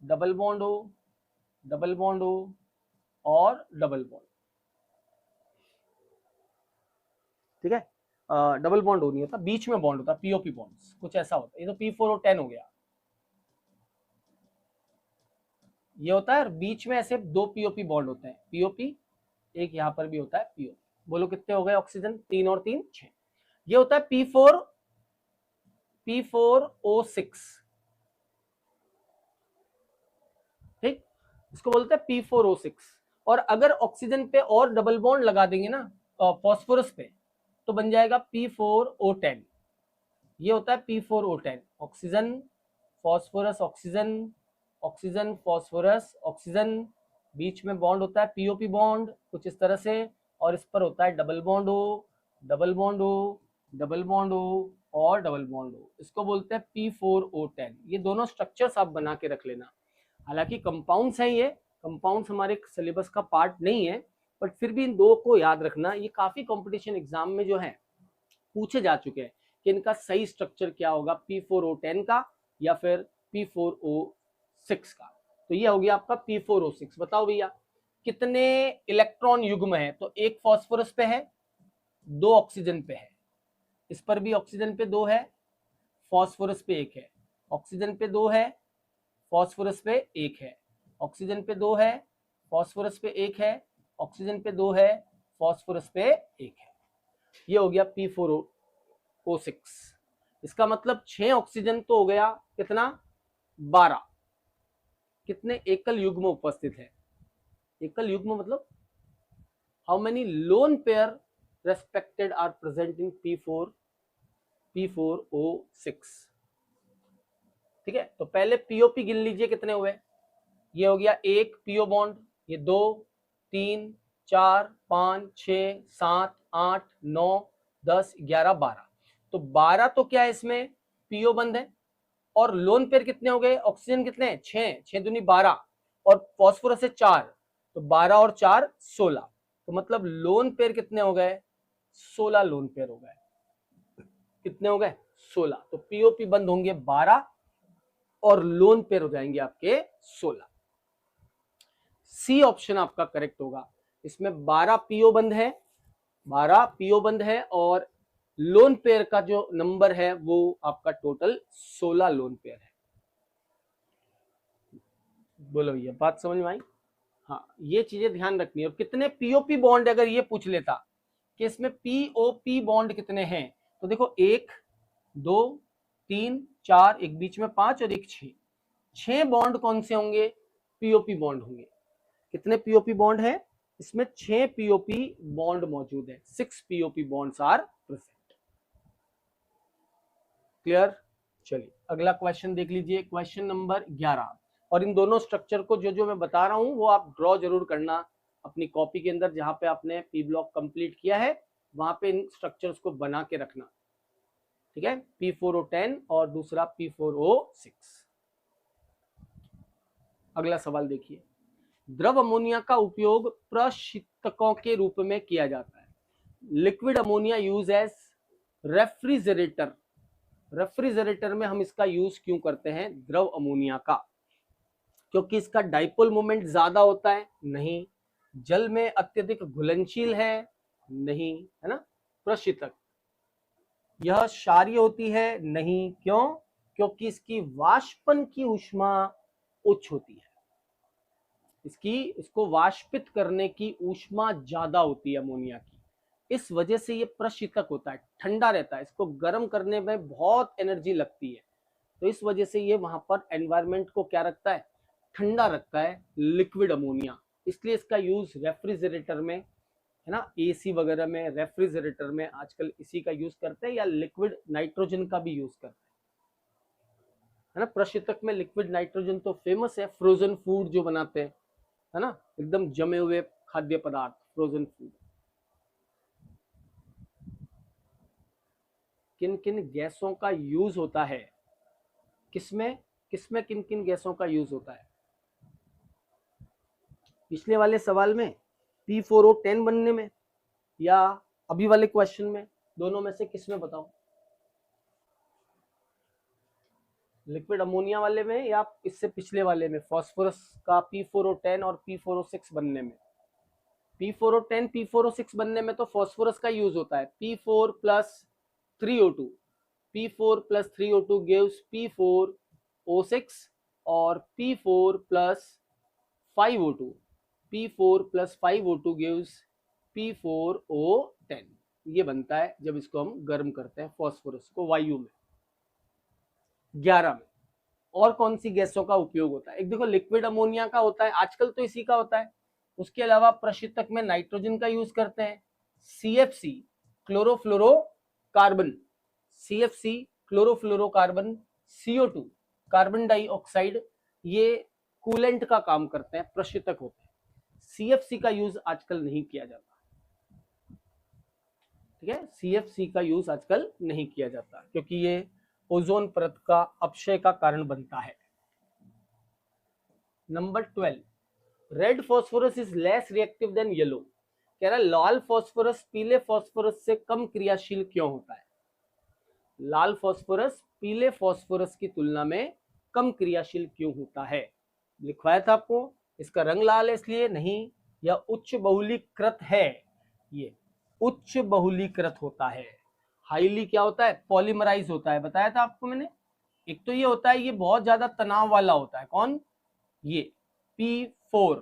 double bond O double bond O और डबल बॉन्ड, ठीक है। डबल बॉन्ड O नहीं होता, बीच में बॉन्ड होता, POP बॉन्ड्स कुछ ऐसा होता है। ये तो P4O10 हो गया, ये होता है बीच में ऐसे दो POP बॉन्ड होते हैं, POP एक यहाँ पर भी होता है POP। बोलो कितने हो गए ऑक्सीजन, 3 और 3 6। ये होता है P4O6, ठीक, इसको बोलते हैं P4O6। और अगर ऑक्सीजन पे और डबल बॉन्ड लगा देंगे ना फॉस्फोरस पे, तो बन जाएगा P4O10। ये होता है P4O10, oxygen phosphorus oxygen, oxygen phosphorus oxygen, बीच में बॉन्ड होता है POP बॉन्ड कुछ इस तरह से, और इस पर होता है double bond O double bond O double bond O और डबल बॉन्ड O। इसको बोलते हैं P4O10। ये दोनों स्ट्रक्चर्स आप बना के रख लेना। हालांकि कंपाउंड्स हैं, ये कंपाउंड्स हमारे सिलेबस का पार्ट नहीं है, बट फिर भी इन दो को याद रखना। ये काफी कंपटीशन एग्जाम में जो है पूछे जा चुके हैं कि इनका सही स्ट्रक्चर क्या होगा, P4O10 का या फिर P4O6 का। तो ये हो गया आपका P4O6। बताओ भैया कितने इलेक्ट्रॉन युग्म है, तो एक फॉस्फोरस पे है, 2 ऑक्सीजन पे है, इस पर भी ऑक्सीजन पे 2 है, फॉस्फोरस पे 1 है, ऑक्सीजन पे 2 है, फॉस्फोरस पे 1 है, ऑक्सीजन पे 2 है, फॉस्फोरस पे 1 है, ऑक्सीजन पे 2 है, फॉस्फोरस पे 1 है। ये हो गया P4O6। इसका मतलब 6 ऑक्सीजन तो हो गया, कितना 12। कितने एकल युग्म उपस्थित है? एकल युग्म मतलब how many lone pair respected are present in P4O6। ठीक है, तो पहले पीओपी गिन लीजिए कितने हुए। ये हो गया 1 पीओ बॉन्ड, ये 2 3 4 5 6 7 8 9 10 11 12। तो 12 तो क्या है इसमें पीओ बंद है। और लोन पेयर कितने हो गए? ऑक्सीजन कितने हैं? 6 दूनी 12 और फॉस्फोरस है 4, तो 12 और 4 16। तो मतलब लोन पेयर कितने हो गए? 16 लोन पेयर हो गए। कितने हो गए? 16। तो पीओपी बंद होंगे 12 और लोन पेयर हो जाएंगे आपके 16। सी ऑप्शन आपका करेक्ट होगा। इसमें 12 पीओ बंद है, 12 पीओ बंद है और लोन पेयर का जो नंबर है वो आपका टोटल 16 लोन पेयर है। बोलो भैया, बात समझ में आई? हाँ, ये चीजें ध्यान रखनी है। और कितने पीओपी बॉन्ड अगर ये पूछ लेता कि इसमें पीओपी बॉन्ड कितने हैं, तो देखो 1 2 3 4, एक बीच में 5 और एक 6। 6 बॉन्ड कौन से होंगे? पीओपी बॉन्ड होंगे। कितने पीओपी बॉन्ड है? इसमें 6 पीओपी बॉन्ड मौजूद है। 6 POP bonds are present. Clear? चलिए अगला क्वेश्चन देख लीजिए, क्वेश्चन नंबर 11। और इन दोनों स्ट्रक्चर को जो जो मैं बता रहा हूं वो आप ड्रॉ जरूर करना अपनी कॉपी के अंदर, जहां पे आपने पी ब्लॉक कंप्लीट किया है वहां पे इन स्ट्रक्चर्स को बना के रखना। ठीक है, P4O10 और दूसरा P4O6। अगला सवाल देखिए, द्रव अमोनिया का उपयोग प्रशीतकों के रूप में किया जाता है। Liquid ammonia use as refrigerator. Refrigerator में हम इसका यूज क्यों करते हैं द्रव अमोनिया का? क्योंकि इसका डाइपोल मोमेंट ज्यादा होता है? नहीं। जल में अत्यधिक घुलनशील है? नहीं, है ना। प्रशीतक। यह क्षारीय होती है? नहीं। क्यों? क्योंकि इसकी वाष्पन की ऊष्मा उच्च होती है। इसको वाष्पित करने की ऊष्मा ज्यादा होती है अमोनिया की, इस वजह से ये प्रशीतक होता है, ठंडा रहता है। इसको गर्म करने में बहुत एनर्जी लगती है, तो इस वजह से ये वहां पर एनवायरमेंट को क्या रखता है? ठंडा रखता है, लिक्विड अमोनिया। इसलिए इसका यूज रेफ्रिजरेटर में, है ना, एसी वगैरह में, रेफ्रिजरेटर में आजकल इसी का यूज करते हैं, या लिक्विड नाइट्रोजन का भी यूज करते हैं, है ना। प्रशीतक में लिक्विड नाइट्रोजन तो फेमस है, फ्रोजन फूड जो बनाते हैं, है ना, एकदम जमे हुए खाद्य पदार्थ, फ्रोजन फूड। किन किन गैसों का यूज होता है? किसमें किसमें किन किन गैसों का यूज होता है? पिछले वाले सवाल में P4O10 बनने में, या अभी वाले क्वेश्चन में? दोनों में से किसमें बताओ? लिक्विड अमोनिया वाले में या इससे पिछले वाले में, फॉस्फोरस का P4O10 और P4O6 बनने में? P4O10 P4O6 बनने में तो फॉस्फोरस का यूज होता है। P4 + 3O2, P4 + 3O2 gives P4O6 और P4 + 5O2, P4 + 5O2 gives P4O10। ये बनता है जब इसको हम गर्म करते हैं फॉस्फोरस को वायु में। 11 में और कौन सी गैसों का उपयोग होता है? एक देखो लिक्विड अमोनिया का होता है, आजकल तो इसी का होता है। उसके अलावा प्रशीतक में नाइट्रोजन का यूज करते हैं, CFC chlorofluorocarbon, CFC chlorofluorocarbon, CO2 carbon dioxide, ये कूलेंट का काम करते हैं, प्रशीतक होते हैं। CFC का यूज आजकल नहीं किया जाता। ठीक है, CFC का यूज आजकल नहीं किया जाता क्योंकि ये ओजोन परत का अपक्षय का कारण बनता है। Number 12, red phosphorus is less reactive than yellow. कह रहा है लाल फॉस्फोरस पीले फॉस्फोरस से कम क्रियाशील क्यों होता है? लाल फॉस्फोरस पीले फॉस्फोरस की तुलना में कम क्रियाशील क्यों होता है? लिखवाया था आपको, इसका रंग लाल है इसलिए नहीं, या उच्च बहुलीकृत है ये, उच्च बहुलीकृत होता है। हाईली क्या होता है, पॉलीमराइज होता है, बताया था आपको मैंने। एक तो ये होता है, ये बहुत ज्यादा तनाव वाला होता है, कौन, ये P4,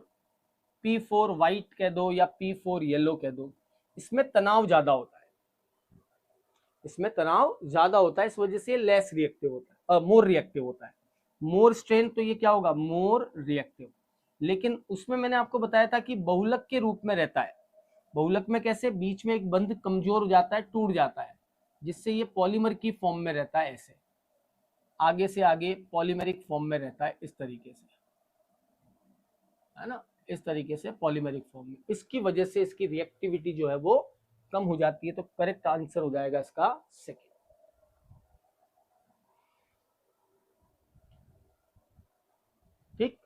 P4 व्हाइट कह दो या P4 येलो कह दो, इसमें तनाव ज्यादा होता है, इसमें तनाव ज्यादा होता है, इस वजह से लेस रिएक्टिव होता है, मोर रिएक्टिव होता है। मोर स्ट्रेंथ तो ये क्या होगा, मोर रिएक्टिव। लेकिन उसमें मैंने आपको बताया था कि बहुलक के रूप में रहता है। बहुलक में कैसे, बीच में एक बंध कमजोर हो जाता है, टूट जाता है, जिससे ये पॉलीमर की फॉर्म में रहता है, ऐसे आगे से आगे पॉलीमेरिक फॉर्म में रहता है, इस तरीके से, है ना, इस तरीके से पॉलीमेरिक फॉर्म में। इसकी वजह से इसकी रिएक्टिविटी जो है वो कम हो जाती है। तो करेक्ट आंसर हो जाएगा इसका सेकेंड। ठीक,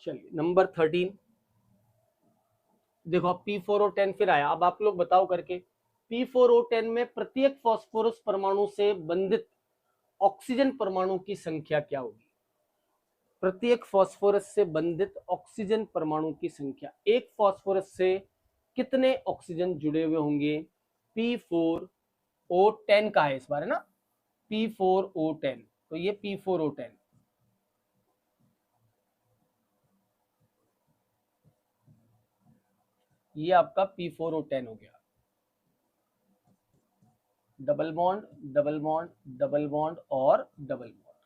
चलिए नंबर 13 देखो, P4O10 फिर आया। अब आप लोग बताओ करके, P4O10 में प्रत्येक फास्फोरस परमाणु से बंधित ऑक्सीजन परमाणु की संख्या क्या होगी। प्रत्येक फास्फोरस से बंधित ऑक्सीजन परमाणु की संख्या, एक फास्फोरस से कितने ऑक्सीजन जुड़े हुए होंगे। P4O10 का है इस बार, है ना, P4O10, तो ये P4O10, ये आपका P4O10 हो गया। Double bond, double bond, double bond और डबल बॉन्ड।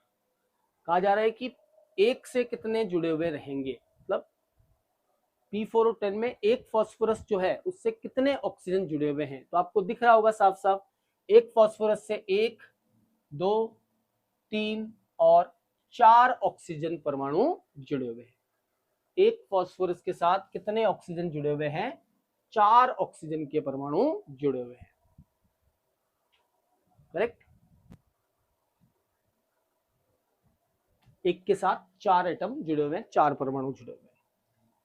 कहा जा रहा है कि एक से कितने जुड़े हुए रहेंगे, मतलब P4O10 में एक फास्फोरस जो है उससे कितने ऑक्सीजन जुड़े हुए हैं। तो आपको दिख रहा होगा साफ साफ, एक फास्फोरस से 1, 2, 3 और 4 ऑक्सीजन परमाणु जुड़े हुए हैं। एक फास्फोरस के साथ कितने ऑक्सीजन जुड़े हुए हैं, 4 ऑक्सीजन के परमाणु जुड़े हुए हैं। करेक्ट, एक के साथ 4 एटम जुड़े हुए हैं, 4 परमाणु जुड़े हुए हैं।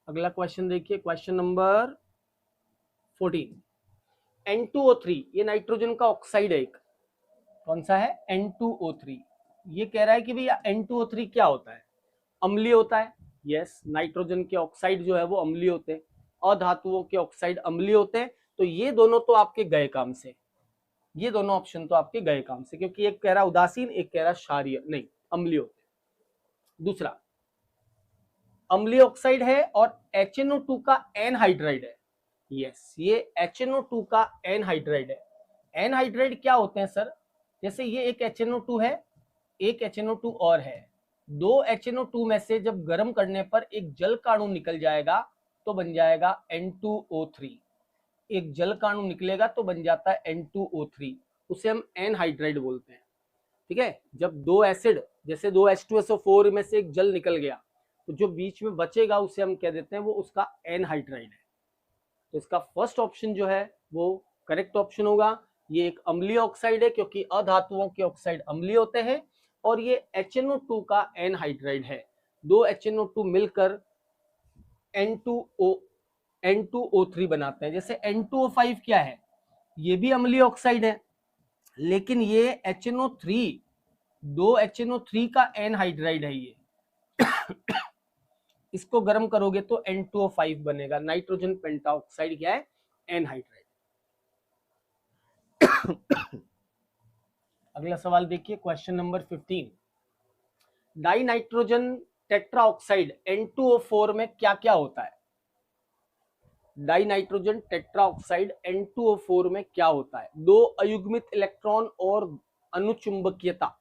अगला क्वेश्चन देखिए, क्वेश्चन नंबर 14, N2O3, ये नाइट्रोजन का ऑक्साइड है एक, कौन सा है, N2O3। ये कह रहा है कि भैया N2O3 क्या होता है, अम्लीय होता है। यस, नाइट्रोजन के ऑक्साइड जो है वो अम्लीय होते हैं, अधातुओं के ऑक्साइड अम्लीय होते हैं। तो ये दोनों तो आपके गए काम से, ये दोनों ऑप्शन तो आपके गए काम से, क्योंकि एक कह रहा उदासीन, एक कह रहा क्षारीय, नहीं अम्लीय होते हैं। दूसरा, अम्लीय ऑक्साइड है और HNO2 का एनहाइड्राइड है। यस, ये HNO2 का एनहाइड्राइड है। एनहाइड्राइड क्या होते हैं सर, जैसे ये एक HNO2 है, एक HNO2 और है, दो HNO2 में से जब गर्म करने पर एक जल काणु निकल जाएगा तो बन जाएगा N2O3। एक जल काणु निकलेगा तो बन जाता है N2O3, उसे हम एनहाइड्राइड बोलते हैं। ठीक है, जब दो एसिड, जैसे दो H2SO4 में से एक जल निकल गया तो जो बीच में बचेगा उसे हम कह देते हैं वो उसका एनहाइड्राइड है। तो इसका फर्स्ट ऑप्शन जो है वो करेक्ट ऑप्शन होगा। ये एक अम्लीय ऑक्साइड है क्योंकि अधातुओं के ऑक्साइड अम्लीय होते हैं, और ये HNO2 का एनहाइड्राइड है। दो HNO2 मिलकर N2O3 बनाते हैं। जैसे N2O5 क्या है, ये भी अम्लीय ऑक्साइड है, लेकिन ये HNO3, दो HNO3 का एनहाइड्राइड है ये। इसको गर्म करोगे तो N2O5 बनेगा। नाइट्रोजन पेंटाऑक्साइड क्या है, एनहाइड्राइड। अगला सवाल देखिए, question number 15, die nitrogen tetroxide N2O4 में क्या क्या होता है। डाई नाइट्रोजन टेट्राऑक्साइड N2O4 में क्या होता है। दो अयुग्मित इलेक्ट्रॉन और अनुचुंबकीयता,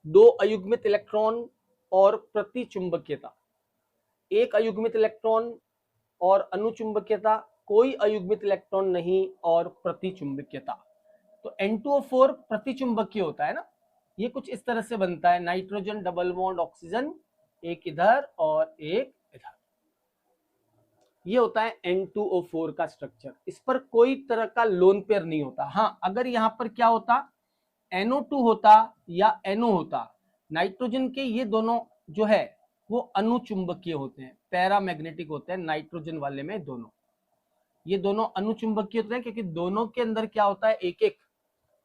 दो अयुग्मित इलेक्ट्रॉन और प्रतिचुंबकीयता, एक अयुग्मित इलेक्ट्रॉन और अनुचुंबकीयता, कोई अयुग्मित इलेक्ट्रॉन नहीं और प्रतिचुंबकीयता। तो N2O4 प्रतिचुंबकीय होता है ना, ये कुछ इस तरह से बनता है, नाइट्रोजन डबल बॉन्ड ऑक्सीजन, एक इधर और एक इधर, ये होता है N2O4 का स्ट्रक्चर। इस पर कोई तरह का लोन पेयर नहीं होता। हाँ, अगर यहाँ पर क्या होता, NO2 होता या NO होता, नाइट्रोजन के ये दोनों जो है वो अनुचुंबकीय होते हैं, पैरामैग्नेटिक होते हैं नाइट्रोजन वाले में दोनों, ये दोनों अनुचुंबकीय होते हैं क्योंकि दोनों के अंदर क्या होता है, एक एक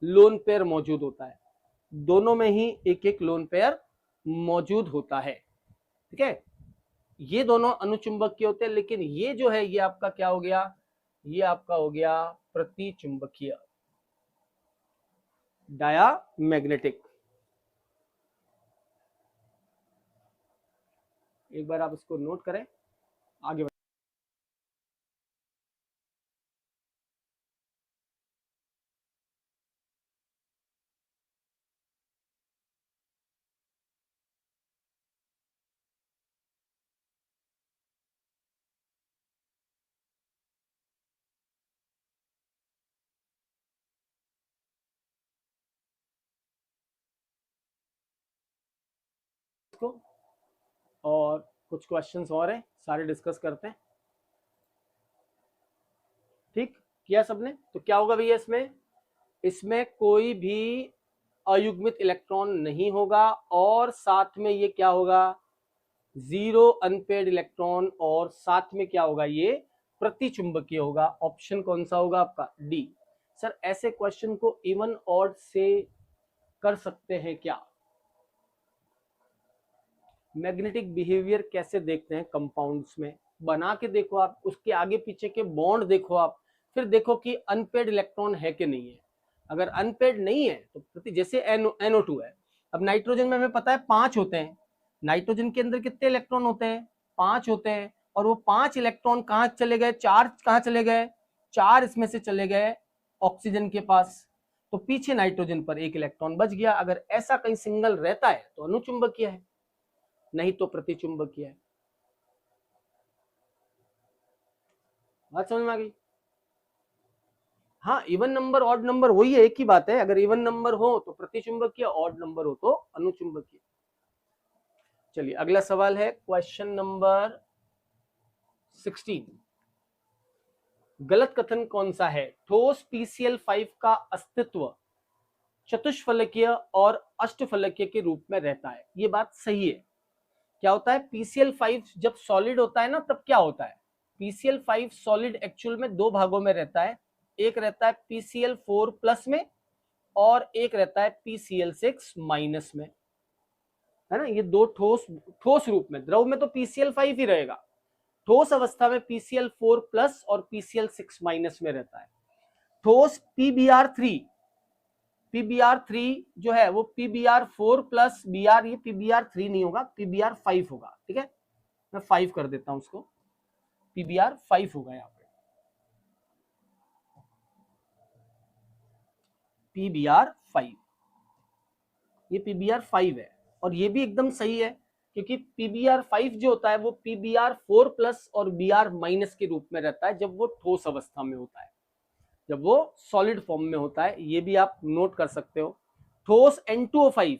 लोन पेयर मौजूद होता है, दोनों में ही एक एक लोन पेयर मौजूद होता है। ठीक है, ये दोनों अनुचुंबकीय होते हैं, लेकिन ये जो है ये आपका क्या हो गया, ये आपका हो गया प्रति चुंबकीय, डायामैग्नेटिक। एक बार आप इसको नोट करें, आगे बढ़ें। इसको और कुछ क्वेश्चंस और हैं, सारे डिस्कस करते हैं। ठीक किया सबने? तो क्या होगा भैया इसमें, इसमें कोई भी अयुग्मित इलेक्ट्रॉन नहीं होगा और साथ में ये क्या होगा, जीरो अनपेड इलेक्ट्रॉन, और साथ में क्या होगा, ये प्रतिचुंबकीय होगा। ऑप्शन कौन सा होगा आपका, डी। सर ऐसे क्वेश्चन को इवन ऑड से कर सकते हैं क्या? मैग्नेटिक बिहेवियर कैसे देखते हैं कंपाउंड्स में, बना के देखो आप, उसके आगे पीछे के बॉन्ड देखो आप, फिर देखो कि अनपेड इलेक्ट्रॉन है कि नहीं है। अगर अनपेड नहीं है तो प्रति, जैसे NO2 है, अब नाइट्रोजन में हमें पता है 5 होते हैं, नाइट्रोजन के अंदर कितने इलेक्ट्रॉन होते हैं, 5 होते हैं, और वो 5 इलेक्ट्रॉन कहाँ चले गए, 4 कहाँ चले गए, 4 इसमें से चले गए ऑक्सीजन के पास, तो पीछे नाइट्रोजन पर 1 इलेक्ट्रॉन बच गया। अगर ऐसा कहीं सिंगल रहता है तो अनुचुंबकीय है, नहीं तो प्रतिचुंबकीय है। बात समझ में आ गई? हाँ, इवन नंबर ऑड नंबर वही है, एक ही बात है। अगर इवन नंबर हो तो प्रतिचुंबकीय, ऑड नंबर हो तो अनुचुंबकीय। चलिए अगला सवाल है क्वेश्चन नंबर 16। गलत कथन कौन सा है? ठोस PCl5 का अस्तित्व चतुष्फलकीय और अष्टफलकीय के रूप में रहता है। ये बात सही है। क्या होता है, PCl5 जब सॉलिड होता है ना, तब क्या होता है, PCl5 सॉलिड एक्चुअल में 2 भागों में रहता है। एक रहता है PCl4 प्लस में और एक रहता है PCl6 माइनस में, है ना। ये दो ठोस रूप में, द्रव में तो PCl5 ही रहेगा, ठोस अवस्था में PCl4 प्लस और PCl6 माइनस में रहता है। ठोस PBr3 जो है वो PBr4 प्लस Br, ये PBr3 नहीं होगा, PBr5 होगा। ठीक है, मैं 5 कर देता हूं उसको, PBr5 होगा यहाँ पे, PBr5, ये PBr5 है। और ये भी एकदम सही है, क्योंकि PBr5 जो होता है वो PBr4 प्लस और Br माइनस के रूप में रहता है जब वो ठोस अवस्था में होता है, जब वो सॉलिड फॉर्म में होता है। ये भी आप नोट कर सकते हो। ठोस N2O5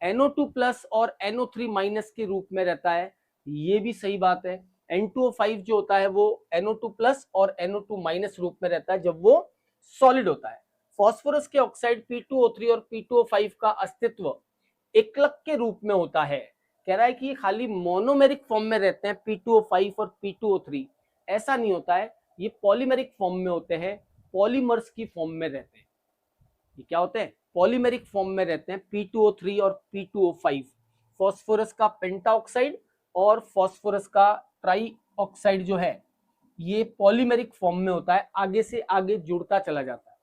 NO2 प्लस और NO3 माइनस के रूप में रहता है, ये भी सही बात है। N2O5 जो होता है वो NO2 प्लस और NO2 माइनस रूप में रहता है जब वो सॉलिड होता है। फास्फोरस के ऑक्साइड P2O3 और P2O5 का अस्तित्व एकलक के रूप में होता है। कह रहा है कि खाली मोनोमेरिक फॉर्म में रहते हैं P2O5 और P2O3, ऐसा नहीं होता है, ये पॉलीमेरिक फॉर्म में होते हैं, पॉलीमर्स की फॉर्म में रहते हैं। ये क्या होते हैं, पॉलीमेरिक फॉर्म में रहते हैं P2O3 और P2O5। फास्फोरस का पेंटा ऑक्साइड और फास्फोरस का ट्राई ऑक्साइड जो है ये पॉलीमेरिक फॉर्म में होता है, आगे से आगे जुड़ता चला जाता है।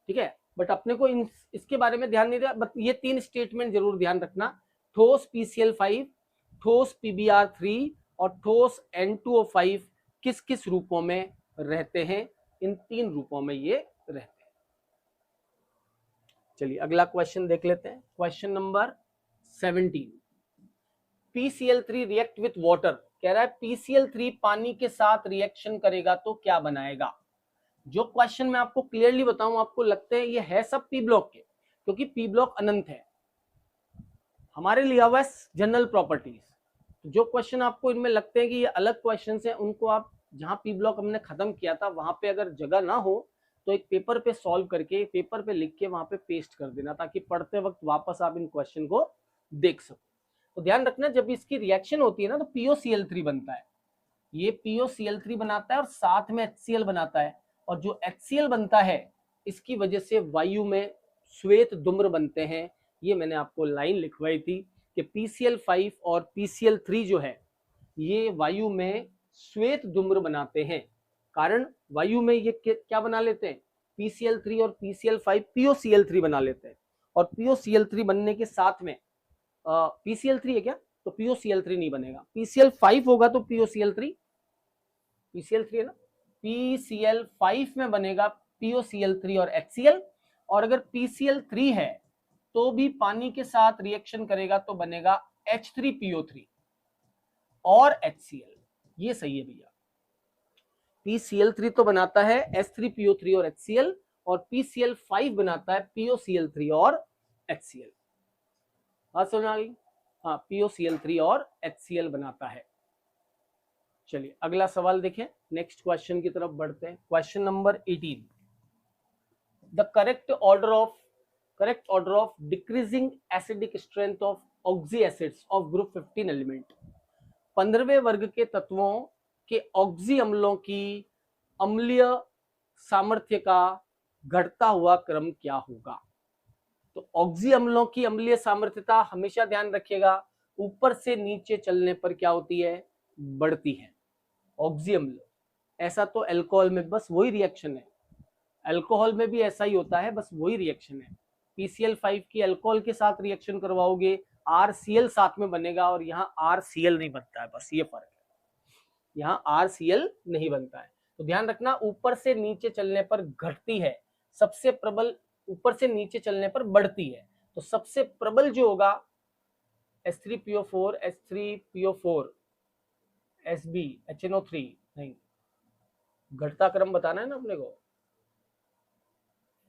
ठीक है, बट अपने को इसके बारे में ध्यान नहीं दिया, बट ये 3 स्टेटमेंट जरूर ध्यान रखना, ठोस PCl5, ठोस PBr3 और ठोस N2O5 किस किस रूपों में रहते हैं, इन 3 रूपों में ये रहते हैं। चलिए अगला क्वेश्चन देख लेते हैं, question number 17। PCl3 react with water, कह रहा है PCl3 पानी के साथ रिएक्शन करेगा तो क्या बनाएगा। जो क्वेश्चन मैं आपको क्लियरली बताऊं, आपको लगते हैं ये है सब P ब्लॉक के, क्योंकि P ब्लॉक अनंत है, हमारे लिया हुआ है जनरल प्रॉपर्टीज। जो क्वेश्चन आपको इनमें लगते हैं कि ये अलग क्वेश्चन हैं, उनको आप जहां P ब्लॉक हमने खत्म किया था वहां पे अगर जगह ना हो तो एक पेपर पे सॉल्व करके, पेपर पे लिख के वहां पे पेस्ट कर देना, ताकि पढ़ते वक्त वापस आप इन क्वेश्चन को देख सको। तो ध्यान रखना, जब इसकी रिएक्शन होती है ना तो POCl3 बनता है, ये POCl3 बनाता है और साथ में HCl बनाता है, और जो HCl बनता है इसकी वजह से वायु में श्वेत धूम्र बनते हैं। ये मैंने आपको लाइन लिखवाई थी कि PCl5 और PCl3 जो है ये वायु में श्वेत धूम्र बनाते हैं। कारण वायु में ये क्या बना लेते हैं, PCl3 और PCl5 POCl3 बना लेते हैं, और POCl3 बनने के साथ में PCl3 है क्या, तो POCl3 नहीं बनेगा, PCl5 होगा तो POCl3 है ना, PCl5 में बनेगा POCl3 और HCl, और अगर PCl3 है तो भी पानी के साथ रिएक्शन करेगा तो बनेगा H3PO3 और HCl। ये सही है भैया, PCl3 तो बनाता है H3PO3 और HCl, और PCl5 बनाता है POCl3 और HCl। बात समझ आ गई, हाँ POCl3 और HCl बनाता है। चलिए अगला सवाल देखें, नेक्स्ट क्वेश्चन की तरफ बढ़ते हैं। Question number 18, the correct order of decreasing acidic strength of oxy acids of group 15 element. 15वें वर्ग के तत्वों के ऑक्सी अम्लों की अम्लीय सामर्थ्य का घटता हुआ क्रम क्या होगा। तो ऑक्सी अम्लों की अम्लीय सामर्थ्यता हमेशा ध्यान रखिएगा ऊपर से नीचे चलने पर क्या होती है, बढ़ती है। ऑक्सी अम्ल, ऐसा तो अल्कोहल में बस वही रिएक्शन है, अल्कोहल में भी ऐसा ही होता है, बस वही रिएक्शन है। PCl5 की अल्कोहल के साथ रिएक्शन करवाओगे RCl साथ में बनेगा, और यहाँ RCl नहीं बनता है, बस ये फर्क है, यहाँ RCl नहीं बनता है। तो ध्यान रखना ऊपर से नीचे चलने पर घटती है, सबसे प्रबल ऊपर से नीचे चलने पर बढ़ती है। तो सबसे प्रबल जो होगा H3PO4 H3PO4 SB HNO3, नहीं, घटता क्रम बताना है ना अपने को।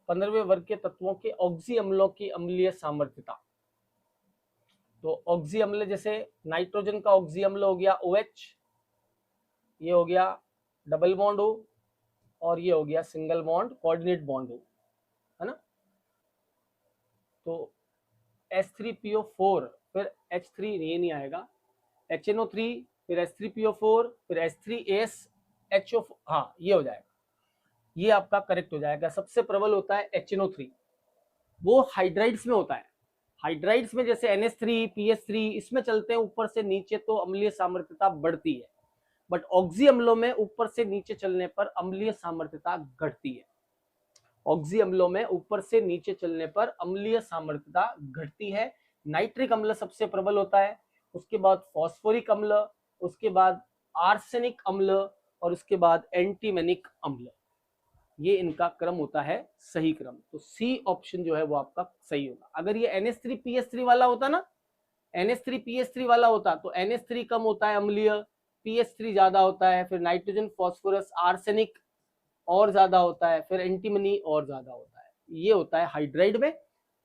15वें वर्ग के तत्वों के ऑक्सी अम्लों की अम्लीय सामर्थ्यता, तो ऑक्सी अम्ल जैसे नाइट्रोजन का ऑक्सी अम्ल हो गया OH, ये हो गया डबल बॉन्ड हो, और ये हो गया सिंगल बॉन्ड कोऑर्डिनेट बॉन्ड हो, है ना। तो H3PO4 फिर H3, ये नहीं आएगा, HNO3 फिर H3PO4 फिर H3ASHO, हाँ ये हो जाएगा, ये आपका करेक्ट हो जाएगा। सबसे प्रबल होता है HNO3, वो हाइड्राइड्स में होता है, हाइड्राइड्स में जैसे NH3 PH3 इसमें चलते हैं ऊपर से नीचे तो अम्लीय सामर्थ्यता बढ़ती है, बट ऑक्सी अम्लों में ऊपर से नीचे चलने पर अम्लीय सामर्थ्यता घटती है। ऑक्सी अम्लों में ऊपर से नीचे चलने पर अम्लीय सामर्थ्यता घटती है। नाइट्रिक अम्ल सबसे प्रबल होता है, उसके बाद फॉस्फोरिक अम्ल, उसके बाद आर्सेनिक अम्ल, और उसके बाद एंटीमेनिक अम्ल। ये इनका क्रम होता है सही क्रम। तो सी ऑप्शन जो है वो आपका सही होगा। अगर ये NH3PH3 वाला होता ना, NH3PH3 वाला होता तो NH3 कम होता है अम्लीय, PH3 ज्यादा होता है, फिर नाइट्रोजन फॉस्फोरस आर्सेनिक और ज्यादा होता है, फिर एंटीमनी और ज्यादा होता है। ये होता है हाइड्राइड में,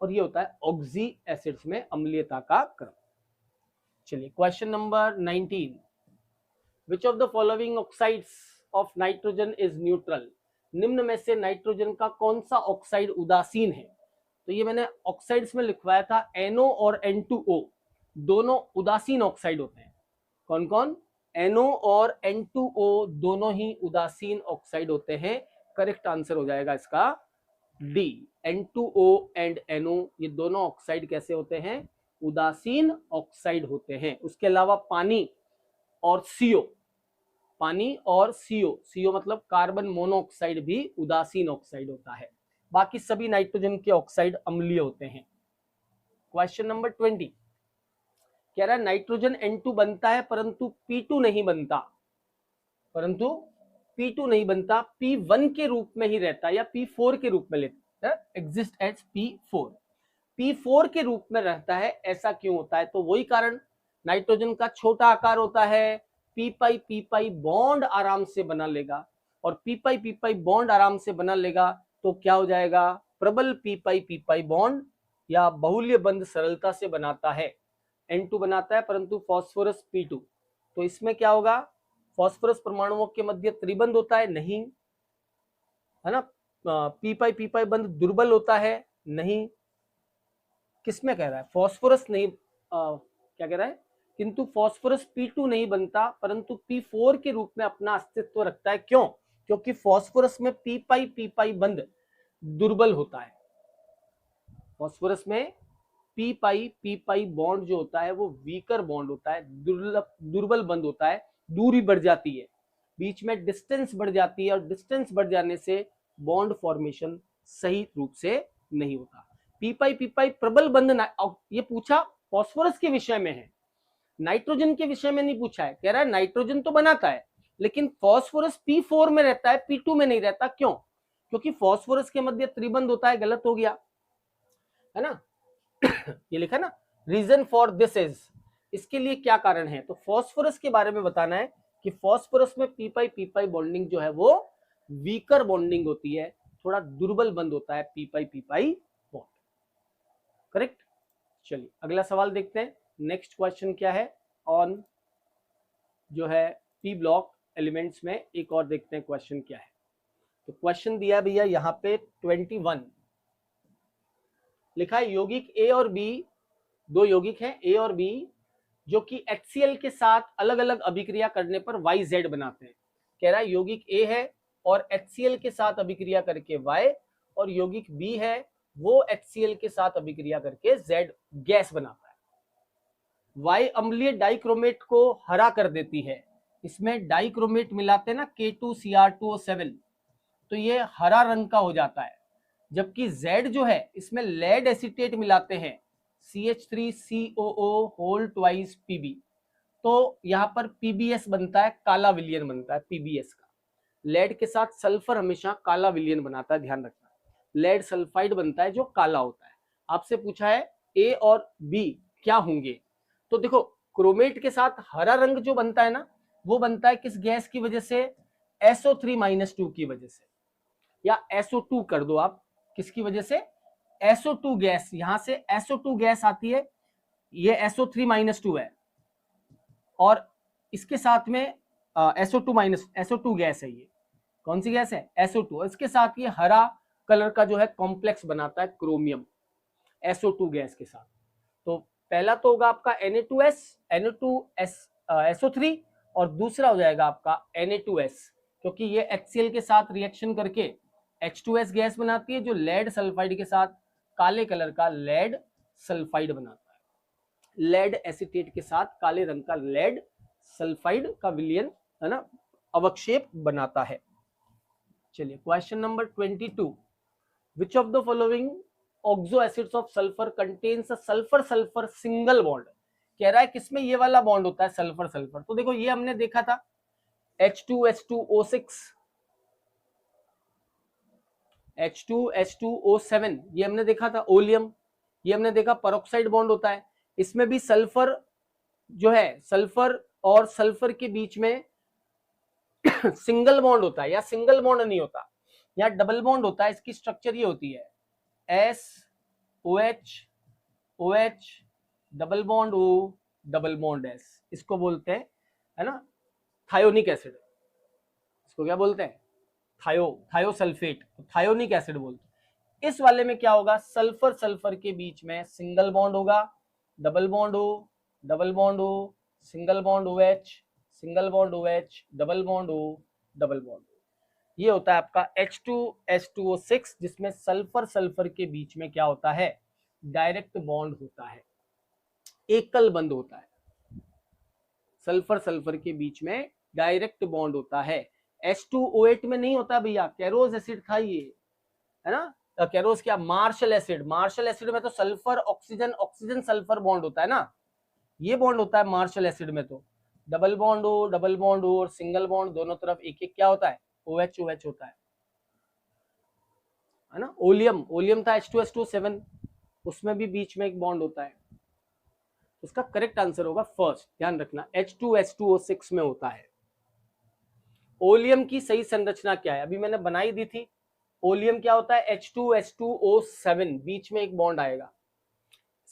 और ये होता है ऑक्सी एसिड्स में अम्लीयता का क्रम। चलिए question number 19, which of the following oxides of nitrogen is neutral. निम्न में से नाइट्रोजन का कौन सा ऑक्साइड उदासीन है। तो ये मैंने ऑक्साइड्स में लिखवाया था, NO और N2O दोनों उदासीन ऑक्साइड होते हैं। कौन कौन, NO और N2O दोनों ही उदासीन ऑक्साइड होते हैं। करेक्ट आंसर हो जाएगा इसका डी, N2O एंड NO ये दोनों ऑक्साइड कैसे होते हैं, उदासीन ऑक्साइड होते हैं। उसके अलावा पानी और CO, पानी और CO मतलब कार्बन मोनोऑक्साइड भी उदासीन ऑक्साइड होता है। बाकी सभी नाइट्रोजन के ऑक्साइड अम्लीय होते हैं। क्वेश्चन नंबर 20 कह रहा है नाइट्रोजन N2 बनता है परंतु P2 नहीं बनता, परंतु P2 नहीं बनता, P1 के रूप में ही रहता है या P4 के रूप में लेता है, एग्जिस्ट एज P4 के रूप में रहता है। ऐसा क्यों होता है, तो वही कारण, नाइट्रोजन का छोटा आकार होता है, P बॉन्ड आराम से बना लेगा, और P बॉन्ड आराम से बना लेगा तो क्या हो जाएगा, प्रबल P बॉन्ड या बहुल्य बंध सरलता से बनाता है। N2 बनाता है परंतु फॉस्फोरस P2, तो इसमें क्या होगा, फॉस्फोरस परमाणुओं के मध्य त्रिबंध होता है, नहीं है ना। P बंध दुर्बल होता है, नहीं। किसमें कह रहा है, फॉस्फोरस नहीं, क्या कह रहा है, किंतु फॉस्फोरस P2 नहीं बनता परंतु P4 के रूप में अपना अस्तित्व रखता है। क्यों, क्योंकि फॉस्फोरस में P बंध दुर्बल होता है। फॉस्फोरस में P बॉन्ड जो होता है वो वीकर बॉन्ड होता है, दुर्बल बंध होता है, दूरी बढ़ जाती है। बीच में डिस्टेंस बढ़ जाती है और डिस्टेंस बढ़ जाने से बॉन्ड फॉर्मेशन सही रूप से नहीं होता। पी पाई प्रबल बंध, ये पूछा फास्फोरस के विषय में है, नाइट्रोजन के विषय में नहीं पूछा है। कह रहा है नाइट्रोजन तो बनाता है लेकिन फास्फोरस P4 में रहता है, P2 में नहीं रहता। क्यों? क्योंकि फास्फोरस के मध्य त्रिबंध होता है। गलत हो गया है ना। ये लिखा ना, रीजन फॉर दिस इज, इसके लिए क्या कारण है। तो फास्फोरस के बारे में बताना है कि फास्फोरस में पी पाई बॉन्डिंग जो है वो वीकर बॉन्डिंग होती है, थोड़ा दुर्बल बंध होता है पी पाई बॉन्ड। करेक्ट। चलिए अगला सवाल देखते हैं। नेक्स्ट क्वेश्चन क्या है ऑन जो है पी ब्लॉक एलिमेंट्स में। एक और देखते हैं क्वेश्चन क्या है। तो क्वेश्चन दिया भैया यहाँ पे 21 लिखा है, यौगिक ए और बी, दो यौगिक हैं ए और बी, जो कि HCl के साथ अलग अलग अभिक्रिया करने पर YZ बनाते हैं। कह रहा है यौगिक ए है और HCl के साथ अभिक्रिया करके Y, और यौगिक बी है वो HCl के साथ अभिक्रिया करके Z गैस बनाता है। Y अम्लीय डाइक्रोमेट को हरा कर देती है। इसमें डाइक्रोमेट मिलाते हैं ना K2Cr2O7, तो ये हरा रंग का हो जाता है। जबकि Z जो है इसमें लेड एसीटेट मिलाते हैं CH3COO होल ट्वाइस Pb, तो यहाँ पर PbS बनता है, काला विलियन बनता है PbS का। लेड के साथ सल्फर हमेशा काला विलियन बनाता है, ध्यान रखना। लेड सल्फाइड बनता है जो काला होता है। आपसे पूछा है A और B क्या होंगे, तो देखो क्रोमेट के साथ हरा रंग जो बनता है ना, वो बनता है किस गैस की वजह से, SO3-2 की वजह से, या SO2 कर दो आप, किसकी वजह से, SO2 गैस। यहां से SO2 गैस आती है, ये SO3-2 है, और इसके साथ में SO2 गैस है। ये कौन सी गैस है, SO2। इसके साथ ये हरा कलर का जो है कॉम्प्लेक्स बनाता है क्रोमियम SO2 गैस के साथ। तो पहला तो होगा आपका Na2SO3, और दूसरा हो जाएगा आपका Na2S, क्योंकि ये HCl के साथ रिएक्शन करके H2S गैस बनाती है, जो लेड सल्फाइड के साथ काले कलर का लेड सल्फाइड बनाता है। लेड एसीटेट के साथ काले रंग का लेड सल्फाइड का विलियन है ना, अवक्षेप बनाता है। चलिए question number 22, which of the following oxo acids of sulphur contains a sulphur sulphur single bond. कह रहा है किसमें ये वाला बॉन्ड होता है सल्फर सल्फर। तो देखो ये हमने देखा था H2H2O6, H2H2O7, ये हमने देखा था ओलियम, ये हमने देखा परऑक्साइड बॉन्ड होता है। इसमें भी सल्फर जो है, सल्फर और सल्फर के बीच में सिंगल बॉन्ड होता है, या सिंगल बॉन्ड नहीं होता, या डबल बॉन्ड होता है। इसकी स्ट्रक्चर ये होती है SOH OH double bond O double bond S, इसको बोलते हैं है ना थायोनिक एसिड। इसको क्या बोलते हैं, थायोसल्फेट, थायोनिक एसिड बोलते हैं। इस वाले में क्या होगा, सल्फर सल्फर के बीच में सिंगल बॉन्ड होगा, double bond O double bond O, single bond OH, single bond OH, double bond O double bond O। ये होता है आपका H2H2O6, जिसमें सल्फर सल्फर के बीच में क्या होता है, डायरेक्ट बॉन्ड होता है, एकल बंध होता है। सल्फर सल्फर के बीच में डायरेक्ट बॉन्ड होता है। H2O8 में नहीं होता भैया, कैरोज एसिड था ये, है ना। कैरोज क्या, मार्शल एसिड। मार्शल एसिड में तो sulphur oxygen oxygen sulphur bond होता है ना, ये बॉन्ड होता है मार्शल एसिड में। तो double bond O double bond O और सिंगल बॉन्ड दोनों तरफ एक एक क्या होता है, OH OH होता है ना। ओलियम, ओलियम था H2H2O7, उसमें भी बीच में एक बॉन्ड होता है। उसका करेक्ट आंसर होगा फर्स्ट, ध्यान रखना H2H2O6 में होता है। ओलियम की सही संरचना क्या है, अभी मैंने बनाई दी थी। ओलियम क्या होता है, H2H2O7, बीच में एक बॉन्ड आएगा,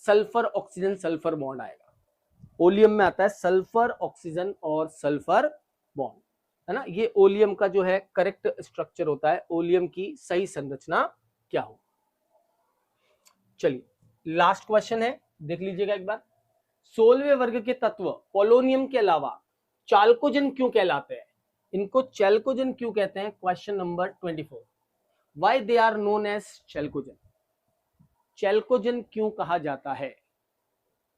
सल्फर ऑक्सीजन सल्फर बॉन्ड आएगा। ओलियम में आता है सल्फर ऑक्सीजन और सल्फर बॉन्ड, है ना। ये ओलियम का जो है करेक्ट स्ट्रक्चर होता है। ओलियम की सही संरचना क्या हो। चलिए लास्ट क्वेश्चन है, देख लीजिएगा एक बार। 16वें वर्ग के तत्व पोलोनियम के अलावा चाल्कोजन क्यों कहलाते हैं, इनको चैल्कोजन क्यों कहते हैं। Question number 24, why they are known as chalcogen. Chalcogen क्यों कहा जाता है,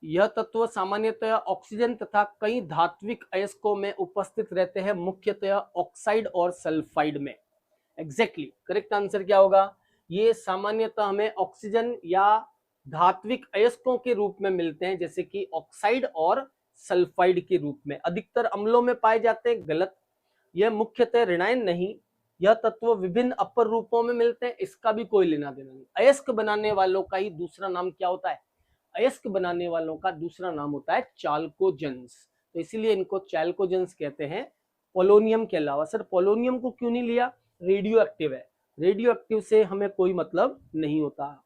यह तत्व सामान्यतः ऑक्सीजन तथा कई धात्विक अयस्कों में उपस्थित रहते हैं, मुख्यतः ऑक्साइड और सल्फाइड में। एग्जैक्टली करेक्ट आंसर क्या होगा? ये सामान्यतः हमें ऑक्सीजन या धात्विक अयस्कों के रूप में मिलते हैं, जैसे कि ऑक्साइड और सल्फाइड के रूप में। अधिकतर अम्लों में पाए जाते हैं, गलत। यह मुख्यतः ऋणायन नहीं, यह तत्व विभिन्न अपर रूपों में मिलते हैं, इसका भी कोई लेना देना नहीं। अयस्क बनाने वालों का ही दूसरा नाम क्या होता है? अयस्क बनाने वालों का दूसरा नाम होता है चाल्कोजेंस, तो इसीलिए इनको चाल्कोजेंस कहते हैं, पोलोनियम के अलावा। सर पोलोनियम को क्यों नहीं लिया? रेडियो एक्टिव है, रेडियो एक्टिव से हमें कोई मतलब नहीं होता।